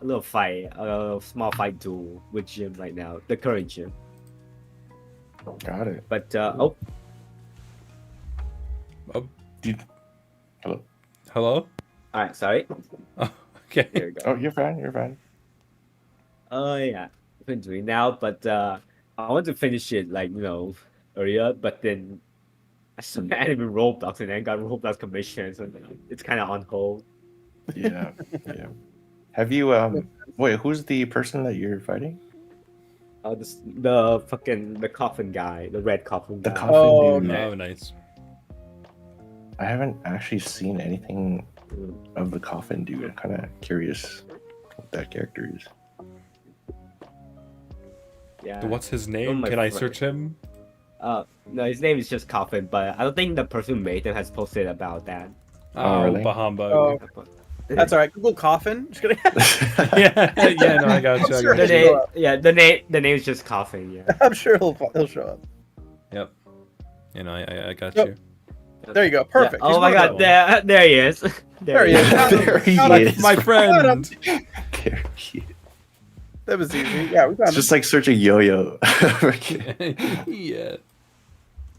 C: little fight, a small fight duel with Jim right now, the current Jim.
D: Got it.
C: But
A: Hello?
C: all right, sorry.
A: Oh, okay.
C: There we go.
D: Oh, you're fine. You're fine.
C: Oh yeah, I've been doing now, but I want to finish it like earlier, but then I started animating Roblox and then got Roblox commission, so it's kind of on hold.
D: Yeah. Yeah. Have you wait? Who's the person that you're fighting?
C: The coffin guy, the red coffin
D: The
C: guy.
D: coffin
B: Oh,
D: dude.
B: okay.
A: Oh, nice.
D: I haven't actually seen anything of the coffin dude. I'm kind of curious what that character is.
C: Yeah.
A: What's his name?
C: my
A: Can I
C: friend.
A: search him?
C: No, his name is just Coffin, but I don't think the person who made him has posted about that.
A: Oh,
D: really?
A: Bahumbug.
B: Oh, that's all right. Google coffin. Just kidding.
A: Yeah, yeah, no, I got you. I
B: Sure.
A: got
C: The
A: you.
C: name, the name is just Coffin. Yeah.
B: I'm sure he'll show up.
A: Yep. You know, I got
B: Yep.
A: you.
B: There you go. Perfect.
C: Yeah.
B: He's
C: Oh my
B: one of
C: God!
B: them.
C: There he is.
B: There he is.
D: There he
B: Got it.
D: is.
A: My friend.
D: There he is.
B: That was easy. Yeah, we found
D: It's just like searching yo-yo.
A: Yeah.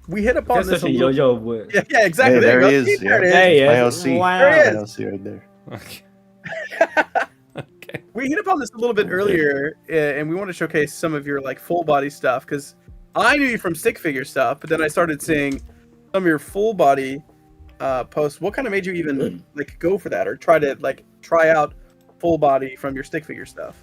B: We hit upon
C: Just
B: this.
C: such a
B: a little-
C: yo-yo would.
B: Yeah, exactly.
D: Hey, there
B: you
D: he
B: go.
D: is.
B: See, there
D: Yeah.
B: it
C: There he
D: My
C: is.
D: LC.
C: Wow.
B: There he
D: My
B: is.
D: LC right there.
A: Okay. Okay.
B: We hit upon this a little bit earlier, and we want to showcase some of your like full body stuff because I knew you from stick figure stuff, but then I started seeing some of your full body posts. What kind of made you even like go for that or try out full body from your stick figure stuff?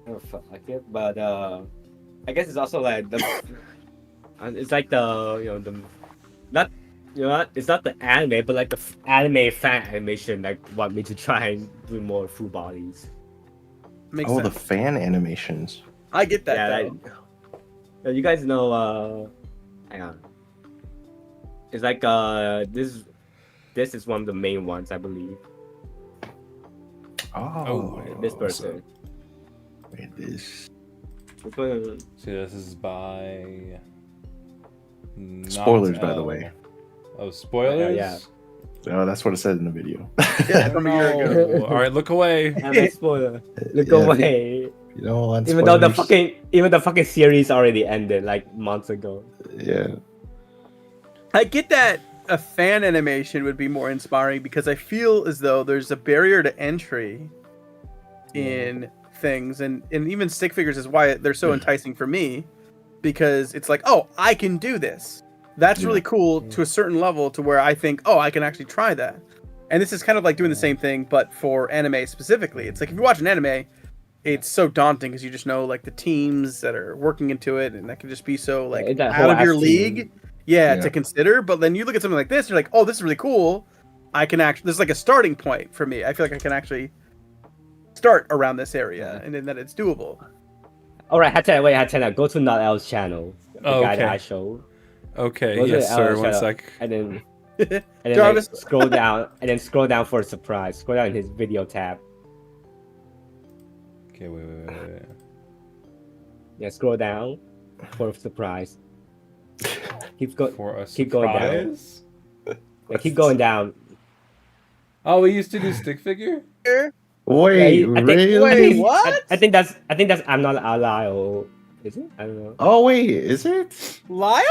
C: Oh, fuck it, but I guess it's also like the. It's like the the not it's not the anime, but like the anime fan animation like want me to try and do more full bodies.
B: Makes
D: Oh,
B: sense.
D: the fan animations.
B: I get that.
C: Yeah,
B: though.
C: you guys know. Hang on. It's like this is one of the main ones, I believe.
D: Oh,
C: This person.
D: Wait, this.
C: Which one?
A: See, this is by.
D: Spoilers, by the
A: Knocked
D: way.
A: Out. Oh, spoilers?
C: Yeah.
D: Oh, that's what it said in the video.
B: Yeah, from a year ago.
A: No. All right, look away.
C: I'm a spoiler. Look
D: Yeah.
C: away.
D: You don't want
C: Even though the
D: spoilers.
C: fucking series already ended like months ago.
D: Yeah.
B: I get that a fan animation would be more inspiring because I feel as though there's a barrier to entry in things, and even stick figures is why they're so enticing for me, because it's like, oh, I can do this. That's really cool to a certain level to where I think, oh, I can actually try that. And this is kind of like doing the same thing, but for anime specifically. It's like if you watch an anime, it's so daunting because you just know like the teams that are working into it, and that can just be so like
C: That
B: out
C: whole
B: of your
C: ass
B: league.
C: team.
B: Yeah,
D: Yeah.
B: to consider. But then you look at something like this, you're like, oh, this is really cool. I can actually, there's like a starting point for me. I feel like I can actually start around this area, and then that it's doable.
C: All right, Hatena, go to Not L's channel. The guy that
A: Okay.
C: I showed.
A: Okay,
C: Was
A: yes,
C: it?
A: sir.
C: Oh,
A: One
C: shut up.
A: sec.
C: And then like,
B: Jarvis.
C: scroll down and then scroll down for a surprise. Scroll down in his video tab.
A: Okay, wait.
C: Yeah, scroll down for a surprise. Keep going.
A: For a
C: Keep going down.
A: surprise?
C: Yeah, keep going down.
A: Oh, we used to do stick figure?
D: Wait,
C: Yeah, I think-
D: really?
B: Wait, what?
C: I think that's I'm not allowed. Is it? I don't know.
D: Oh, wait, is it?
B: Lyle?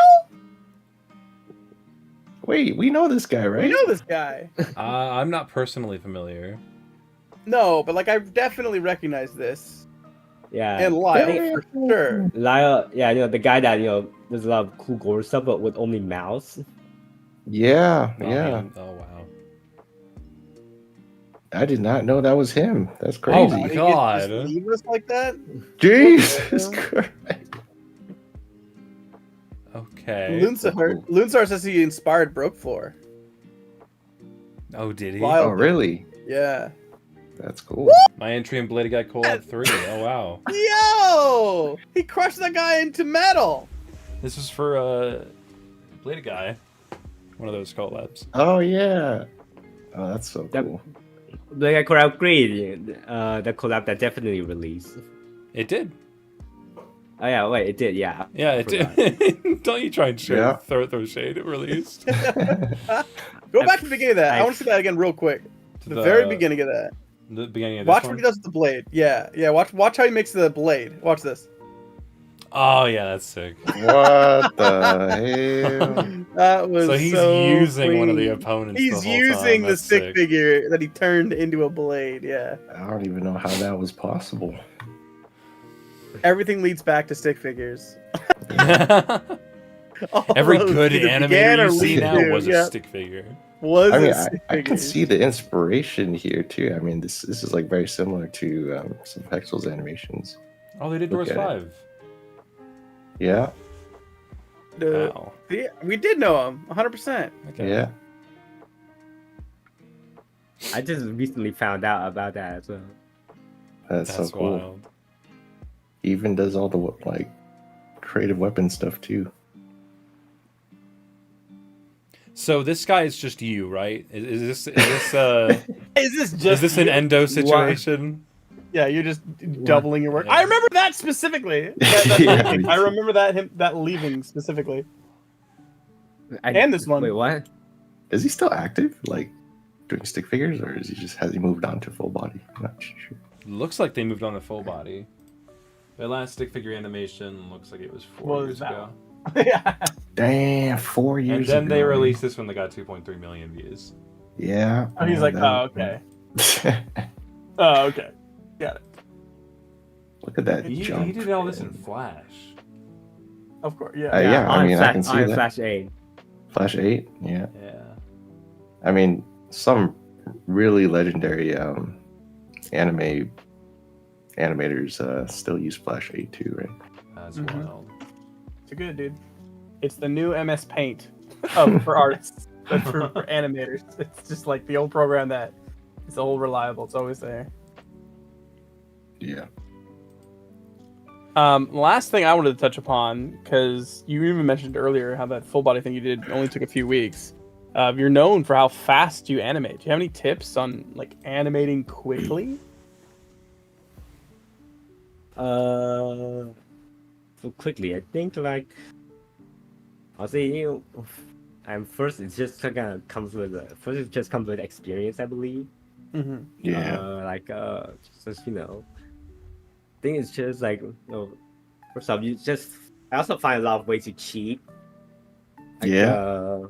D: Wait, we know this guy, right?
B: We know this guy.
A: I'm not personally familiar.
B: No, but like I definitely recognize this.
C: Yeah.
B: And Lyle,
D: Yeah.
B: for sure.
C: Lyle, yeah, the guy that there's a lot of cool gore stuff, but with only mouse.
D: Yeah,
A: Oh,
D: yeah.
A: man. Oh, wow.
D: I did not know that was him. That's
A: Oh,
D: crazy.
A: my God.
B: Just leave us like that?
D: Jesus Christ.
A: Okay.
B: Lunsar says he inspired Broke Floor.
A: Oh, did he?
B: Lyle.
D: Oh, really?
B: Yeah.
D: That's cool.
A: My entry in Blade Guy Collab 3. Oh, wow.
B: Yo! He crushed that guy into metal.
A: This was for Blade Guy. One of those collabs.
D: Oh, yeah. Oh, that's so
C: Yep.
D: cool.
C: Like I could agree, the collab that definitely released.
A: It did.
C: Oh yeah, wait, it did, yeah.
A: Yeah, it did. Don't you try and
D: Yeah.
A: throw shade. It released.
B: Go back to the beginning of that. I want to see that again real quick. To the very beginning of that.
A: The beginning of this
B: Watch
A: one?
B: what he does with the blade. Yeah. Watch how he makes the blade. Watch this.
A: Oh, yeah, that's sick.
D: What the hell?
B: That was
A: So he's
B: so
A: using one of the
B: clean.
A: opponents.
B: He's
A: the whole
B: using
A: time.
B: the
A: That's
B: stick
A: sick.
B: figure that he turned into a blade. Yeah.
D: I don't even know how that was possible.
B: Everything leads back to stick figures. All
A: Every
B: those
A: good
B: either began
A: animator
B: or
A: you see
B: lead
A: now
B: to.
A: was
B: Yeah.
A: a stick figure.
B: Was
D: I mean,
B: a stick
D: I can
B: figure.
D: see the inspiration here too. I mean, this is like very similar to some Hexal's animations.
A: Oh, they did
D: Look
A: Doors
D: at it.
A: 5.
D: Yeah.
A: Wow.
B: Yeah, we did know him 100%.
A: Okay.
D: Yeah.
C: I just recently found out about that. So
D: That's so
A: That's
D: cool.
A: wild.
D: He even does all the like creative weapon stuff too.
A: So this guy is just you, right? Is this
B: Is this
A: is
B: just
A: this an endo situation?
B: Yeah, you're just doubling your work.
A: Yeah.
B: I remember that specifically.
D: Yeah,
B: Leaving.
D: me
B: I
D: too.
B: remember that leaving specifically.
C: I,
B: And this one.
C: Wait, what?
D: Is he still active? Like doing stick figures, or has he moved on to full body? I'm not sure.
A: Looks like they moved on to full body. The last stick figure animation looks like it was 4
B: What was
A: years
B: that
A: ago.
B: Yeah.
D: Damn, 4 years.
A: And then they
D: ago.
A: released this one that got 2.3 million views.
D: Yeah.
B: Oh, he's like, oh, okay. Oh, okay. Got it.
D: Look at that
A: He
D: jump.
A: did all this in Flash.
B: Of course, yeah.
D: Yeah, I
C: on
D: mean, I can see
C: on
D: that.
C: Flash 8.
D: Flash 8. Yeah.
A: Yeah.
D: I mean, some really legendary animators still use Flash 8 too, right?
A: That's
B: Mhm.
A: wild.
B: It's good, dude. It's the new MS Paint for artists, but for animators. It's just like the old program that is old reliable. It's always there.
D: Yeah.
B: Last thing I wanted to touch upon, because you even mentioned earlier how that full body thing you did only took a few weeks. You're known for how fast you animate. Do you have any tips on like animating quickly?
C: So quickly, I think like I'll say I'm first. It just kind of comes with it just comes with experience, I believe.
B: Mm-hmm.
D: Yeah.
C: Just I think it's just like first off, I also find a lot of ways to cheat. Like,
D: Yeah.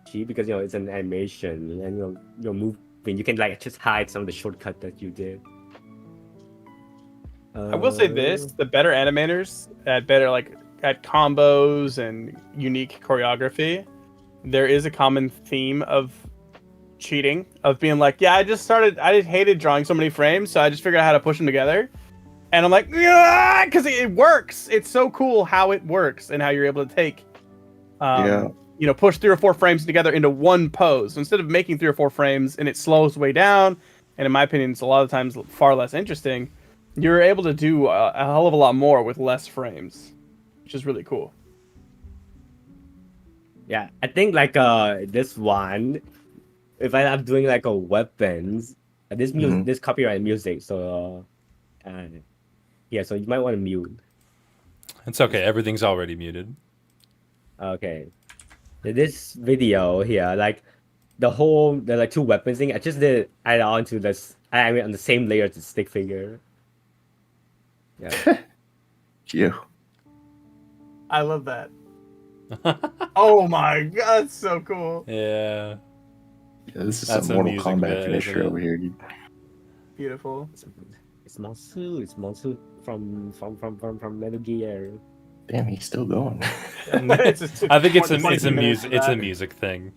C: cheat because it's an animation and your movement you can like just hide some of the shortcut that you did.
B: I will say this: the better animators at combos and unique choreography, there is a common theme of cheating, of being like, yeah, I just hated drawing so many frames, so I just figured out how to push them together, and I'm like, yeah, because it works. It's so cool how it works and how you're able to take, push 3 or 4 frames together into one pose. So instead of making 3 or 4 frames and it slows way down, and in my opinion, it's a lot of times far less interesting. You're able to do a hell of a lot more with less frames, which is really cool.
C: Yeah, I think like this one, if I'm doing like a weapons, this music, this copyright music, so so you might want to mute.
A: It's okay. Everything's already muted.
C: Okay, this video here, like the like 2 weapons thing, I just did add on to this. I mean on the same layer as the stick figure. Yeah.
D: You.
B: I love that. Oh my god, it's so cool.
A: Yeah.
D: Yeah, this is
A: That's
D: some
A: a
D: Mortal
A: music
D: Kombat
A: bit,
D: finisher
A: isn't it?
D: over here, dude.
B: Beautiful.
C: It's Monsu from Metal Gear.
D: Damn, he's still going.
A: I think it's a
B: 20 minutes
A: music
B: of that.
A: music thing.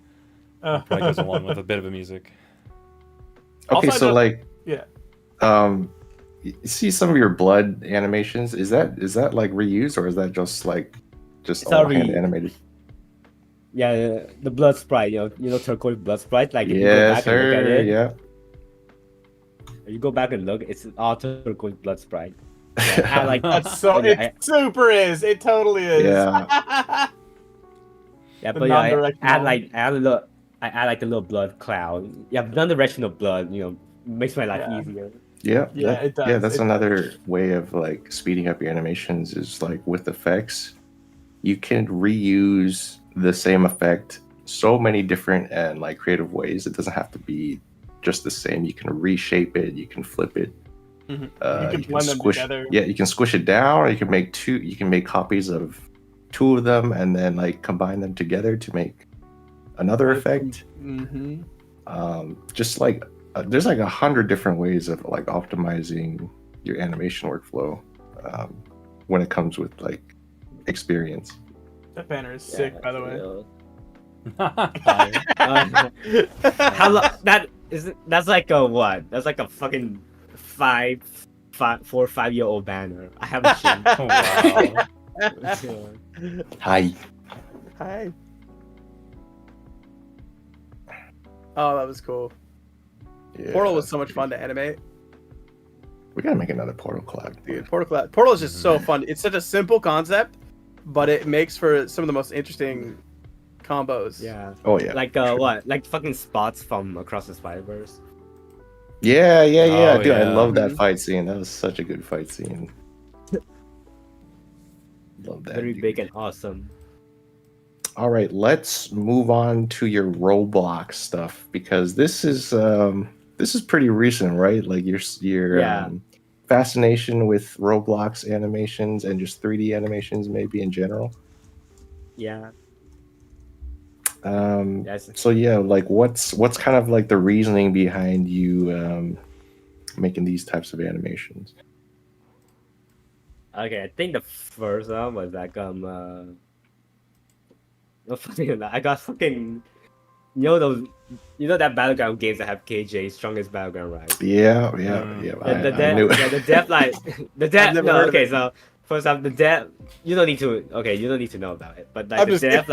A: It probably goes along with a bit of a music.
D: Okay,
B: Also,
D: so
B: just-
D: like,
B: yeah.
D: you see some of your blood animations. Is that like reused, or is that just
C: It's
D: all
C: already-
D: hand animated?
C: Yeah, the blood sprite, turquoise blood sprite. Like if you go
D: Yes,
C: back and look at
D: sir.
C: it,
D: Yeah.
C: if you go back and look, it's all turquoise blood sprite. I like
B: That's so.
C: Yeah,
B: It super is. It totally is.
D: Yeah.
C: Yeah,
B: The
C: but yeah, I
B: non-directional.
C: add like a little blood cloud. Yeah, non-directional blood, makes my life
B: Yeah.
C: easier.
D: Yeah.
B: Yeah, it does.
D: Yeah, that's
B: It
D: another way of like speeding up your animations is like with effects. You can reuse the same effect so many different and like creative ways. It doesn't have to be just the same. You can reshape it, you can flip it.
B: Mhm.
D: You
B: You can blend them
D: squish,
B: together.
D: yeah, you can squish it down, or you can make copies of 2 of them and then like combine them together to make another effect.
B: Mm-hmm.
D: Just like there's like 100 different ways of like optimizing your animation workflow when it comes with like experience.
B: That banner is sick, by the way.
C: How long? That's like a what? That's like a fucking 4 or 5 year old banner. I haven't changed.
A: Oh, wow.
D: Hi.
B: Hi. Oh, that was cool.
D: Yeah.
B: Portal was so much fun to animate.
D: We gotta make another Portal collab.
B: Dude, Portal is just so fun. It's such a simple concept, but it makes for some of the most interesting combos.
C: Yeah.
D: Oh yeah.
C: Like what? Like fucking spots from Across the Spider-Verse.
D: Yeah.
A: Oh,
D: Dude, I
A: yeah.
D: love that
B: Mhm.
D: fight scene. That was such a good fight scene. Love that.
C: Very
D: dude.
C: big and awesome.
D: All right, let's move on to your Roblox stuff because this is pretty recent, right? Like your
C: Yeah.
D: fascination with Roblox animations and just 3D animations, maybe in general.
C: Yeah. Yes.
D: So yeah, like what's kind of like the reasoning behind you making these types of animations?
C: Okay, I think the first one was like no, funny enough, I got fucking that battleground games that have KJ strongest battleground, right?
D: Yeah. I knew it.
C: The dev like the dev.
B: never
C: No,
B: heard of
C: okay,
B: it.
C: so first off, the dev. You don't need to know about it, but like
B: I'm
C: the
B: just
C: dev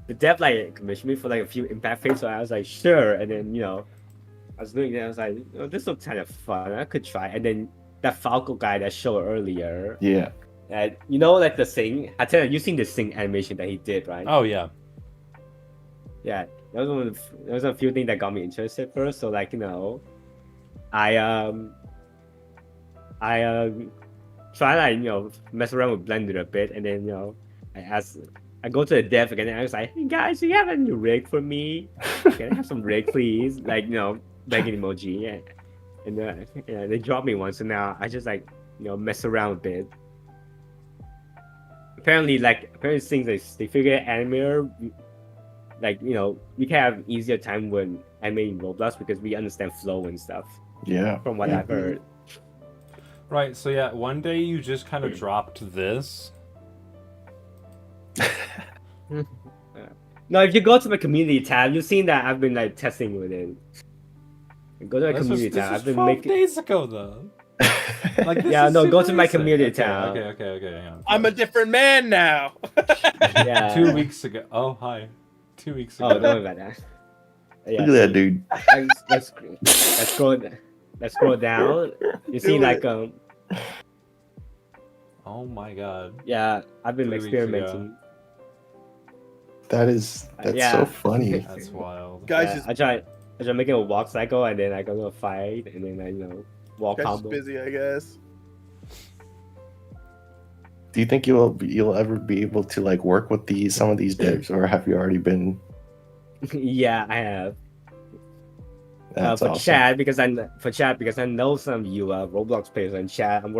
C: the dev like commissioned me for like a few impact phase, so I was like sure, and then I was doing it, I was like this looks kind of fun, I could try, and then that Falco guy that showed earlier,
D: Yeah.
C: like the Sing. I tell you, you seen the Sing animation that he did, right?
A: Oh yeah.
C: Yeah, that was a few things that got me interested first. So like I try like mess around with Blender a bit, and then I go to the dev again, and I was like, hey guys, do you have any rig for me? Can I have some rig, please? Like begging emoji, yeah. And they dropped me one, so now I just like mess around a bit. Apparently things they figure animator, like we can have easier time when animating Roblox because we understand flow and stuff.
D: Yeah.
C: From what I've heard.
A: Right. So yeah, one day you just kind of dropped this.
C: No, if you go to my community tab, you've seen that I've been like testing with it. Go to my community tab. I've been
A: 12
C: making.
A: days ago though. Like this
C: Yeah,
A: is
C: no, go
A: super
C: to my
A: recent.
C: community
A: Okay,
C: tab.
A: Okay. Yeah.
B: I'm a different man now.
C: Yeah.
A: 2 weeks ago. Oh hi. 2 weeks ago.
C: Oh, don't worry about that. Yeah,
D: Look at that dude.
C: let's scroll down. You see
B: Do
C: like
B: it.
A: Oh my god.
C: yeah, I've been
A: 3 weeks
C: experimenting.
D: That's
C: Yeah.
D: so funny.
A: That's wild.
B: Guys,
C: Yeah,
B: just
C: I try making a walk cycle, and then I go to a fight, and then I walk
B: guys just
C: combo.
B: busy, I guess.
D: Do you think you'll ever be able to like work with some of these devs, or have you already been?
C: Yeah, I have.
D: That's
C: For
D: awesome.
C: chat because I know some of you Roblox players in chat. I'm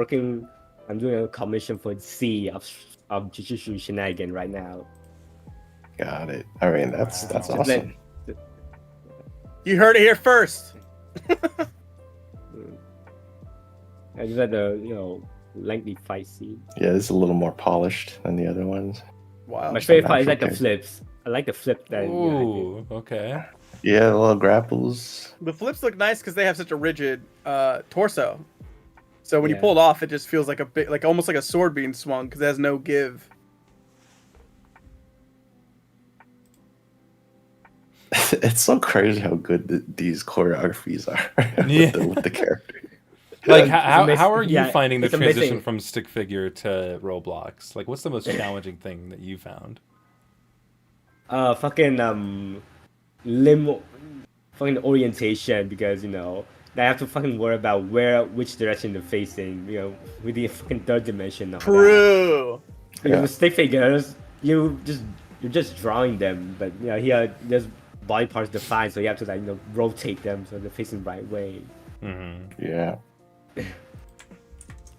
C: doing a commission for C of Jujutsu Shenanigan right now.
D: Got it. I mean, that's
C: Just
D: awesome.
B: You heard it here first.
C: I just had the lengthy fight scene.
D: Yeah, this is a little more polished than the other ones.
B: Wow.
C: My favorite part is like
D: okay.
C: the flips. I like the flip that.
A: Ooh. Okay.
D: Yeah, the little grapples.
B: The flips look nice because they have such a rigid torso. So when you
C: Yeah.
B: pull it off, it just feels like a bit, like almost like a sword being swung because it has no give.
D: It's so crazy how good these choreographies are
A: Yeah.
D: with the character.
A: Like
C: It's
A: how
C: amazing.
A: are you
C: Yeah,
A: finding the
C: it's
A: transition
C: amazing.
A: from stick figure to Roblox? Like what's the most challenging thing that you found?
C: Fucking fucking orientation because I have to fucking worry about which direction they're facing. With the fucking third dimension. Now.
B: True.
D: Yeah.
C: With stick figures, you're just drawing them, but here there's body parts defined, so you have to like rotate them so they're facing the right way.
A: Mm-hmm.
D: Yeah.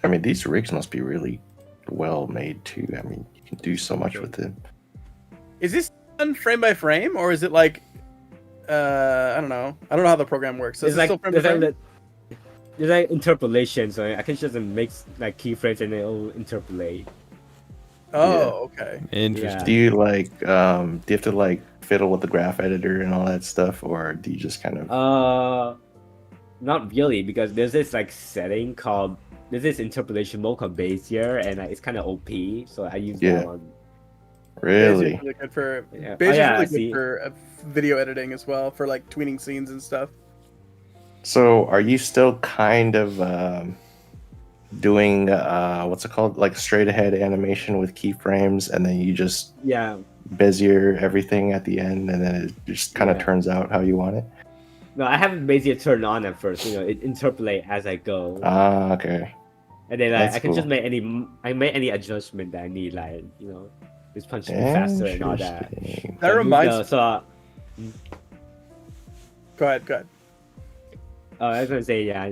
D: I mean, these rigs must be really well made too. I mean, you can do so much with them.
B: Is this done frame by frame or is it like I don't know. I don't know how the program works. So
C: It's
B: is it
C: like
B: still frame by frame?
C: there's like interpolation, so I can just make like keyframes and it'll interpolate.
B: Oh, okay.
A: Interesting.
D: Do you like do you have to like fiddle with the graph editor and all that stuff, or do you just kind of
C: Not really, because there's this like setting called there's this interpolation mode called Bezier, and it's kind of OP, so I use
D: Yeah.
C: that one.
D: Really?
B: Basically good for
C: Yeah. Oh,
B: basically
C: yeah,
B: really
C: see.
B: good for video editing as well, for like tweening scenes and stuff.
D: So, are you still kind of doing what's it called, like straight ahead animation with keyframes, and then you just
C: Yeah.
D: Bezier everything at the end, and then it just kind of
C: Yeah.
D: turns out how you want it?
C: No, I haven't Bezier turned on at first. It interpolate as I go,
D: Ah, okay.
C: and then
D: That's
C: I can
D: cool.
C: just make any adjustment that I need, like this punch me faster and all that.
D: Interesting.
B: That
C: So I moved
B: reminds.
C: the- so
B: Go ahead.
C: I was gonna say, yeah,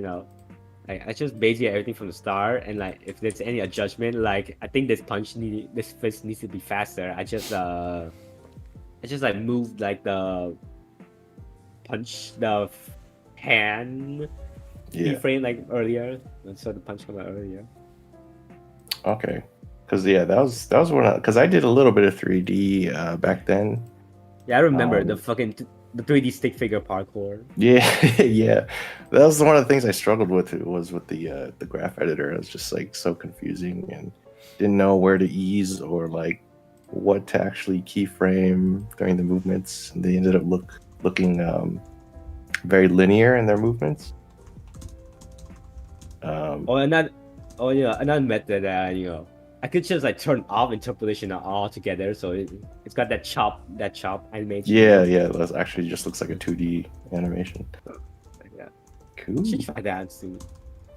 C: I just Bezier everything from the start, and like if there's any adjustment, like I think this fist needs to be faster. I just like moved like the punch the hand
D: Yeah.
C: keyframe like earlier, and so the punch come out earlier.
D: Okay. Because that was when because I did a little bit of 3D back then.
C: Yeah, I remember
D: Um,
C: the 3D stick figure parkour.
D: Yeah, yeah. That was one of the things I struggled with. Was with the graph editor. It was just like so confusing and didn't know where to ease or like what to actually keyframe during the movements. And they ended up looking very linear in their movements.
C: Another method that I could just like turn off interpolation altogether, so it's got that chop animation.
D: Yeah, that actually just looks like a 2D animation.
C: Yeah.
D: Cool.
C: You should try that soon.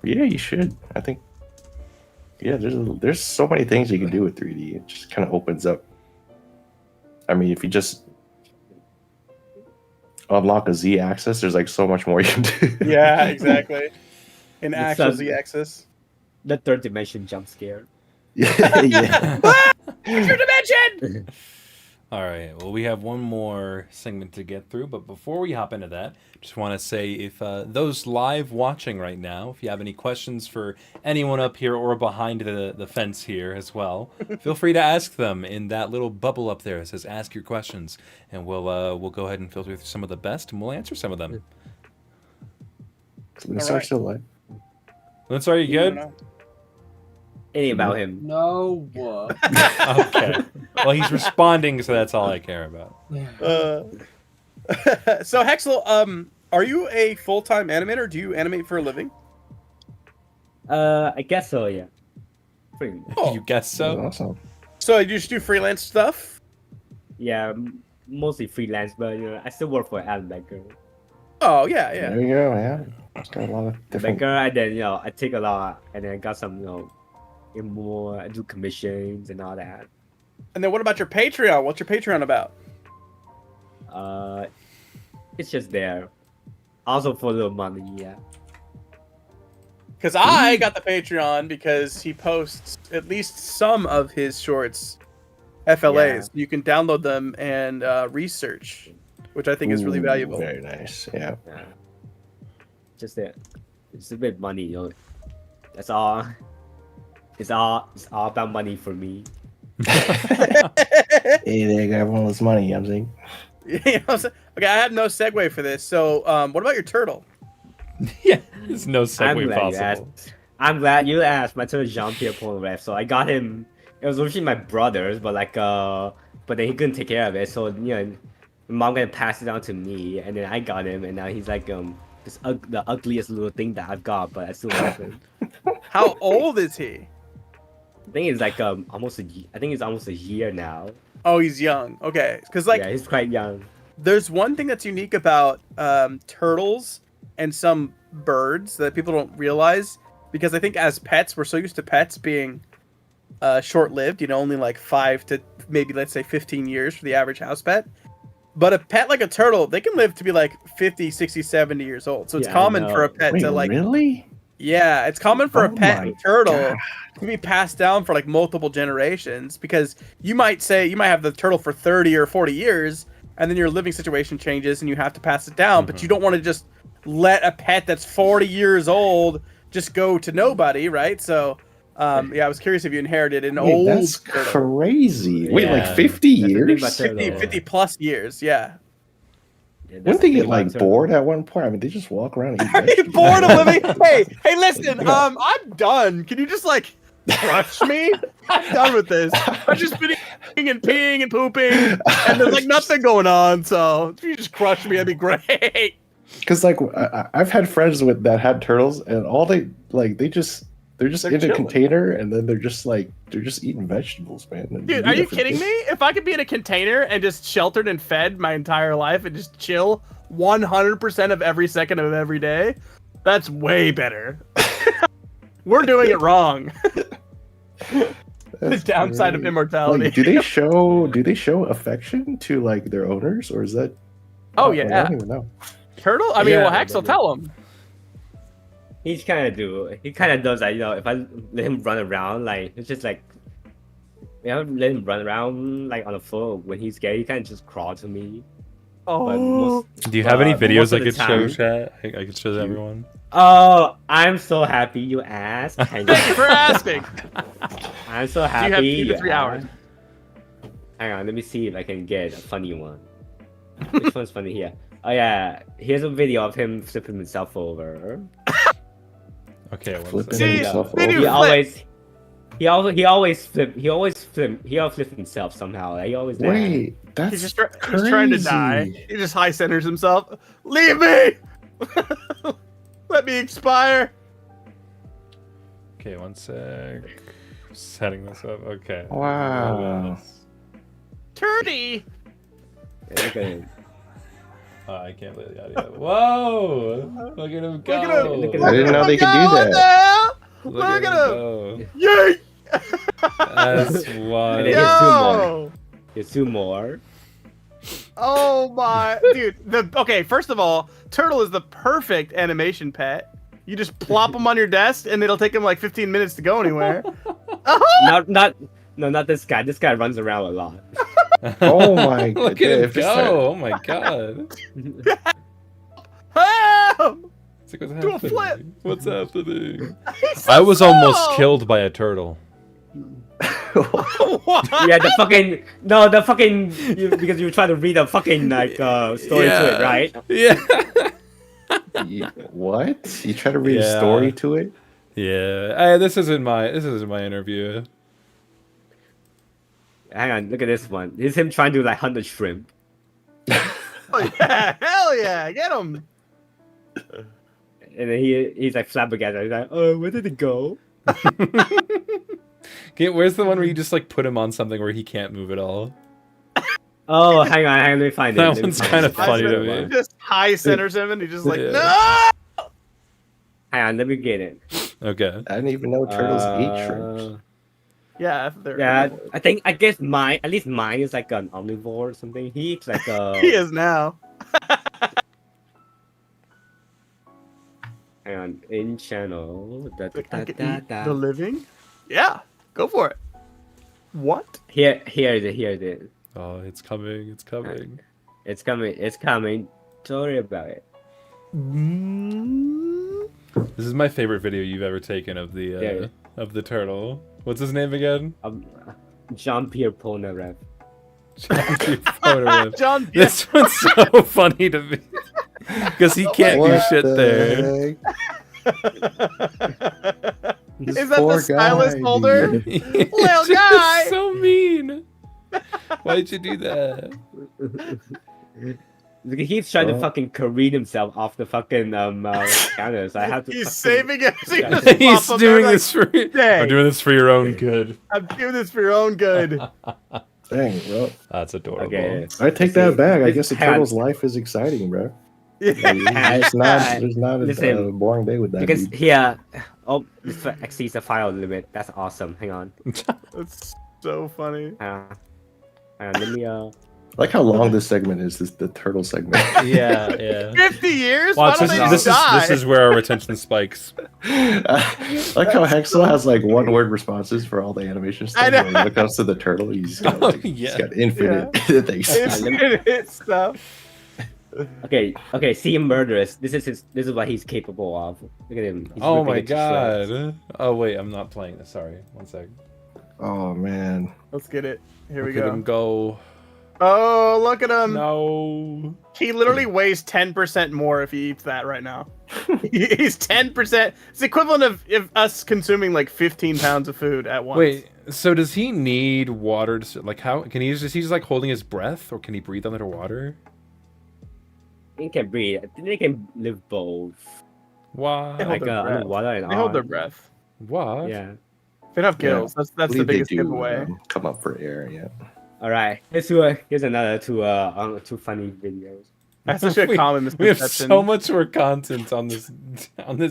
D: Yeah, you should. I think. Yeah, there's so many things you can do with 3D. It just kind of opens up. I mean, if you just unlock a Z-axis, there's like so much more you can do.
B: Yeah, exactly. In
C: It's
B: actual
C: a-
B: Z-axis.
C: The third dimension jump scare.
D: Yeah.
B: Extra dimension.
A: All right. Well, we have one more segment to get through, but before we hop into that, just want to say if those live watching right now, if you have any questions for anyone up here or behind the fence here as well, feel free to ask them in that little bubble up there that says "Ask your questions," and we'll go ahead and filter through some of the best, and we'll answer some of them.
D: Lunsar
B: Alright.
D: still alive.
A: Lunsar, are you good?
C: Any about him?
E: No.
A: Okay. Well, he's responding, so that's all I care about.
B: So Hexal, are you a full-time animator? Do you animate for a living?
C: I guess so. Yeah. Pretty much.
B: Oh.
A: You guess so?
D: Awesome.
B: So you just do freelance stuff?
C: Yeah, mostly freelance, but I still work for Adam Becker.
B: Oh yeah.
D: There you go. Yeah, it's got a lot of different.
C: Becker, and then I take a lot, and then I got some more. I do commissions and all that.
B: And then what about your Patreon? What's your Patreon about?
C: It's just there. Also for the money, yeah.
B: Because I got the Patreon because he posts at least some of his shorts, FLAs. You can download them and research, which I think is really
D: Ooh,
B: valuable.
D: Very nice. Yeah.
C: Yeah. Just that. It's a bit money, That's all. It's all about money for me.
D: Hey, they got all this money. I'm saying.
B: You know what I'm saying? Okay, I have no segue for this. So, what about your turtle?
A: Yeah. There's no
C: I'm
A: segue
C: glad you
A: possible.
C: asked. I'm glad you asked. My turtle Jean-Pierre Polnareff. So I got him. It was originally my brother's, but but then he couldn't take care of it. So my mom gonna pass it on to me, and then I got him, and now he's like the ugliest little thing that I've got, but I still love him.
B: How old is he?
C: I think it's like almost a year now.
B: Oh, he's young. Okay, because like
C: Yeah, he's quite young.
B: there's one thing that's unique about turtles and some birds that people don't realize, because I think as pets we're so used to pets being short-lived, only like 5 to maybe let's say 15 years for the average house pet. But a pet like a turtle, they can live to be like 50, 60, 70 years old. So it's
C: Yeah, I
B: common
C: know.
B: for a pet
D: Wait,
B: to like
D: really?
B: yeah, it's common for a
D: Oh
B: pet
D: my
B: turtle
D: God.
B: to be passed down for like multiple generations, because you might have the turtle for 30 or 40 years and then your living situation changes and you have to pass it down, but you don't want to just let a pet that's 40 years old just go to nobody, right? So yeah, I was curious if you inherited an
D: Wait,
B: old
D: that's
B: turtle.
D: crazy. Wait,
A: Yeah.
D: like 50
C: That's the thing
D: years?
C: about turtle.
B: 50 plus years, yeah.
C: Yeah,
D: Wouldn't they
C: the
D: get
C: thing
D: like
C: about turtle.
D: bored at one point? I mean, they just walk around and eat
B: Are you
D: vegetables.
B: bored of living? Hey, listen.
D: Yeah.
B: I'm done. Can you just like crush me? I'm done with this. I've just been eating and peeing and pooping, and there's like nothing going on. So if you just crush me, that'd be great.
D: Because like I've had friends with that had turtles, and all they like they're just
B: They're
D: in
B: chilling.
D: a container, and then they're just eating vegetables, man. And
B: Dude,
D: do
B: are you
D: that for
B: kidding
D: days.
B: me? If I could be in a container and just sheltered and fed my entire life and just chill 100% of every second of every day, that's way better. We're doing it wrong. The
D: That's
B: downside of
D: great.
B: immortality.
D: Like, do they show affection to like their owners, or is that?
B: Oh,
D: I
B: yeah.
D: don't even know.
B: Turtle? I mean,
A: Yeah,
B: well, Hexal, tell him.
C: He kind of does like, if I let him run around, like it's just like, let him run around like on the floor when he's scared. He kind of just crawl to me. But
B: Oh,
A: Do you have any
C: most
A: videos I
C: of the
A: could show
C: time-
A: chat? I could show everyone.
C: Oh, I'm so happy you asked. Hang
B: thank you for
C: on.
B: asking.
C: I'm so
B: You
C: happy.
B: have 2 to
C: you
B: 3 hours.
C: asked. Hang on, let me see if I can get a funny one. Which one's funny here? Oh yeah, here's a video of him flipping himself over.
A: Okay, one
D: Flipping
A: second.
D: himself
B: They do
D: over.
B: flip.
C: He always flip himself somehow. Like, he always does.
D: Wait, that's
B: He's trying to die.
D: crazy.
B: He just high centers himself. Leave me! Let me expire.
A: Okay, one sec. Setting this up. Okay.
D: Wow.
B: Turdy!
C: Yeah, look at him.
A: I can't play the audio. Whoa! Look at him go!
B: Look at him.
C: Look at
D: I didn't know they could do
B: What the
D: that.
B: hell?
A: Look
B: Look
A: him
B: at him.
A: go.
B: Yay!
A: That's
C: And
A: wild.
C: then here's two more.
B: Yo!
C: Here's two more.
B: Oh my, dude. Okay, first of all, Turtle is the perfect animation pet. You just plop him on your desk, and it'll take him like 15 minutes to go anywhere.
C: Not this guy. This guy runs around a lot.
D: Oh my
A: Look
D: god,
A: at him
D: if this-
A: go! Oh my god!
B: Help!
A: It's like, what's
B: Do a
A: happening?
B: flip.
A: What's happening?
B: He's so
A: I was almost
B: slow.
A: killed by a turtle.
B: What?
C: Yeah, because you were trying to read a fucking like story to it, right?
A: Yeah.
D: What? You try to read a
A: Yeah.
D: story to it?
A: Yeah. This isn't my interview.
C: Hang on, look at this one. This is him trying to like hunt a shrimp.
B: Oh, yeah, hell yeah, get him.
C: And then he's like flabbergasted. He's like, oh, where did it go?
A: Okay, where's the one where you just like put him on something where he can't move at all?
C: Oh, hang on, let me find it.
A: That
C: Let me
A: one's
C: find
A: kinda
C: it.
A: funny to
B: He
A: me.
B: just high centers him, and he's just like,
A: Yeah.
B: no.
C: Hang on, let me get it.
A: Okay.
D: I didn't even know turtles eat shrimps.
B: Yeah, they're
C: Yeah, I guess at least mine is like an omnivore or something. He eats like a.
B: he is now.
C: Hang on, in channel.
B: I can eat the living. Yeah, go for it. What?
C: Here it is.
A: Oh, it's coming. It's coming.
C: It's coming. Don't worry about it.
B: Mm.
A: This is my favorite video you've ever taken of the turtle. What's his name again?
C: Jean-Pierre Polnareff.
B: John,
A: This one's so funny to me because he can't do
D: What
A: shit
D: the
A: there.
D: heck? This
B: Is that
D: poor
B: the stylus
D: guy,
B: holder?
D: dude.
A: It's
B: Little
A: just
B: guy.
A: so mean. Why'd you do that?
C: He's trying to
D: Oh.
C: fucking careen himself off the fucking counters. I have to.
B: He's
C: fucking-
B: saving it. So he
C: Yeah.
B: just
A: He's
B: pop up
A: doing
B: there
A: this for.
B: "Dang."
A: I'm doing this for your own good.
B: I'm doing this for your own good.
D: Dang, bro.
A: That's adorable.
C: Okay.
D: I take that back. I guess the
C: Hang on.
D: turtle's life is exciting, bro.
B: Yeah.
D: There's not a
C: Listen,
D: boring day with that.
C: Because
D: dude.
C: here, this exceeds the file limit. That's awesome. Hang on.
B: That's so funny.
C: Hang on. Let me
D: I like how long this segment is. The turtle segment.
A: Yeah, yeah.
B: 50 years?
A: Watch,
B: Why
A: this,
B: don't they
A: this,
B: just
A: is,
B: die?
A: this is where our retention spikes.
D: I like how Hexal has like one word responses for all the animation stuff.
B: I know.
D: But when it comes to the turtle, he's got,
A: Oh,
D: like,
A: yeah.
D: he's got infinite things.
B: It's stuff.
C: Okay. See him murderous. This is what he's capable of. Look at him. He's
A: Oh
C: ripping
A: my
C: it to shreds.
A: god. Oh wait, I'm not playing this. Sorry. One sec.
D: Oh man.
B: Let's get it. Here we
A: Look at
B: go.
A: him go.
B: Oh, look at him.
A: No.
B: He literally weighs 10% more if he eats that right now. He's 10%. It's the equivalent of if us consuming like 15 pounds of food at once.
A: Wait, so does he need water to, like, how can he just, he's like holding his breath, or can he breathe underwater?
C: They can breathe. I think they can live both.
A: Why?
B: They hold
C: Like
B: their breath.
C: underwater and
B: They hold their
C: on.
B: breath.
A: What?
C: Yeah.
B: They don't have gills. That's the
D: Believe they
B: biggest
D: do,
B: giveaway.
D: come up for air, yeah.
C: All right. Here's another two funny videos.
B: That's such a common
A: We have
B: misconception.
A: so much more content on this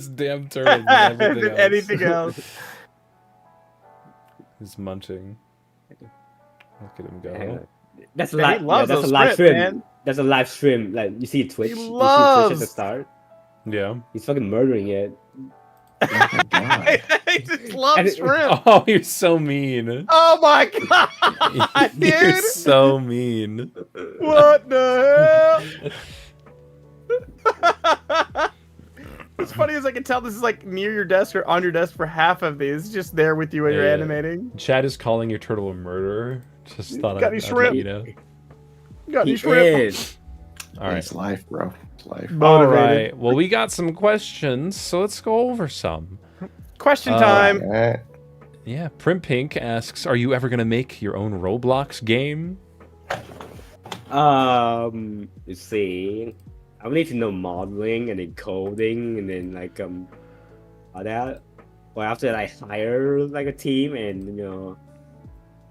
A: damn turtle than everything
B: than
A: else.
B: anything else.
A: He's munching. Look at him
C: Hang
A: go.
C: on. That's a
B: Yeah, he
C: live.
B: loves
C: that's a
B: those
C: live
B: scripts,
C: stream.
B: man.
C: That's a live stream. Like you see Twitch.
B: He
C: You see Twitch at the
B: loves-
C: start.
A: Yeah.
C: He's fucking murdering it.
B: He just loves
C: And
B: shrimp.
A: Oh, you're so mean.
B: Oh my god,
A: You're
B: dude!
A: so mean.
B: What the hell? What's funny is I can tell this is like near your desk or on your desk for half of these. It's just there with you when you're
A: Yeah.
B: animating.
A: Chad is calling your turtle a murderer. Just thought
B: Got any
A: I'd
B: shrimp?
A: let you know.
B: You got any
C: He
B: shrimp?
C: is.
A: All right.
D: It's life, bro. It's life.
A: All
B: Motivated.
A: right. Well, we got some questions, so let's go over some.
B: Question time.
D: Alright.
A: Yeah, Prim Pink asks, "Are you ever gonna make your own Roblox game?"
C: You see, I need to know modeling and then coding and then like all that. Or after that, I hire like a team and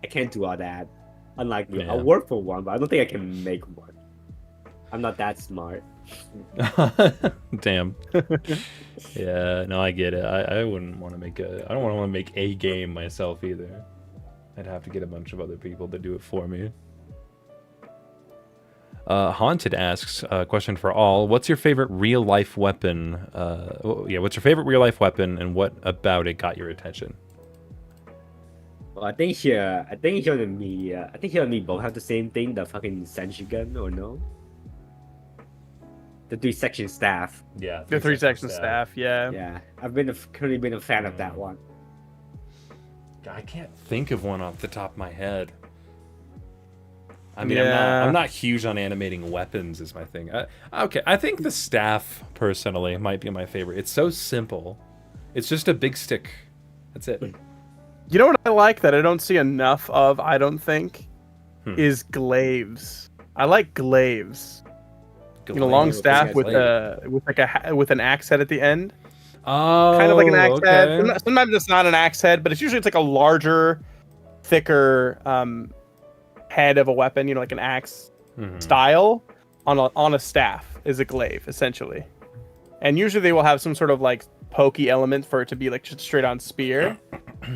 C: I can't do all that. Unlike you,
A: Yeah.
C: I'll work for one, but I don't think I can make one. I'm not that smart.
A: Damn. Yeah, no, I get it. I wouldn't want to make I don't want to make a game myself either. I'd have to get a bunch of other people to do it for me. Haunted asks a question for all. What's your favorite real life weapon? What's your favorite real life weapon, and what about it got your attention?
C: Well, I think here and me both have the same thing, the fucking sentry gun, or no? The 3-section staff.
A: Yeah,
B: The 3-section staff, yeah.
C: Yeah, I've currently been a fan of that one.
A: I can't think of one off the top of my head. I mean,
B: Yeah.
A: I'm not huge on animating weapons is my thing. Okay, I think the staff, personally, might be my favorite. It's so simple. It's just a big stick. That's it.
B: You know what I like that I don't see enough of, I don't think, is glaives. I like glaives. Long
A: Glaive.
B: staff with
A: Glaive.
B: with an axe head at the end.
A: Oh,
B: Kind of like an axe head.
A: okay.
B: Sometimes it's not an axe head, but it's usually like a larger, thicker head of a weapon. Like an axe
A: Mhm.
B: style on a staff is a glaive essentially, and usually they will have some sort of like pokey element for it to be like just straight on spear.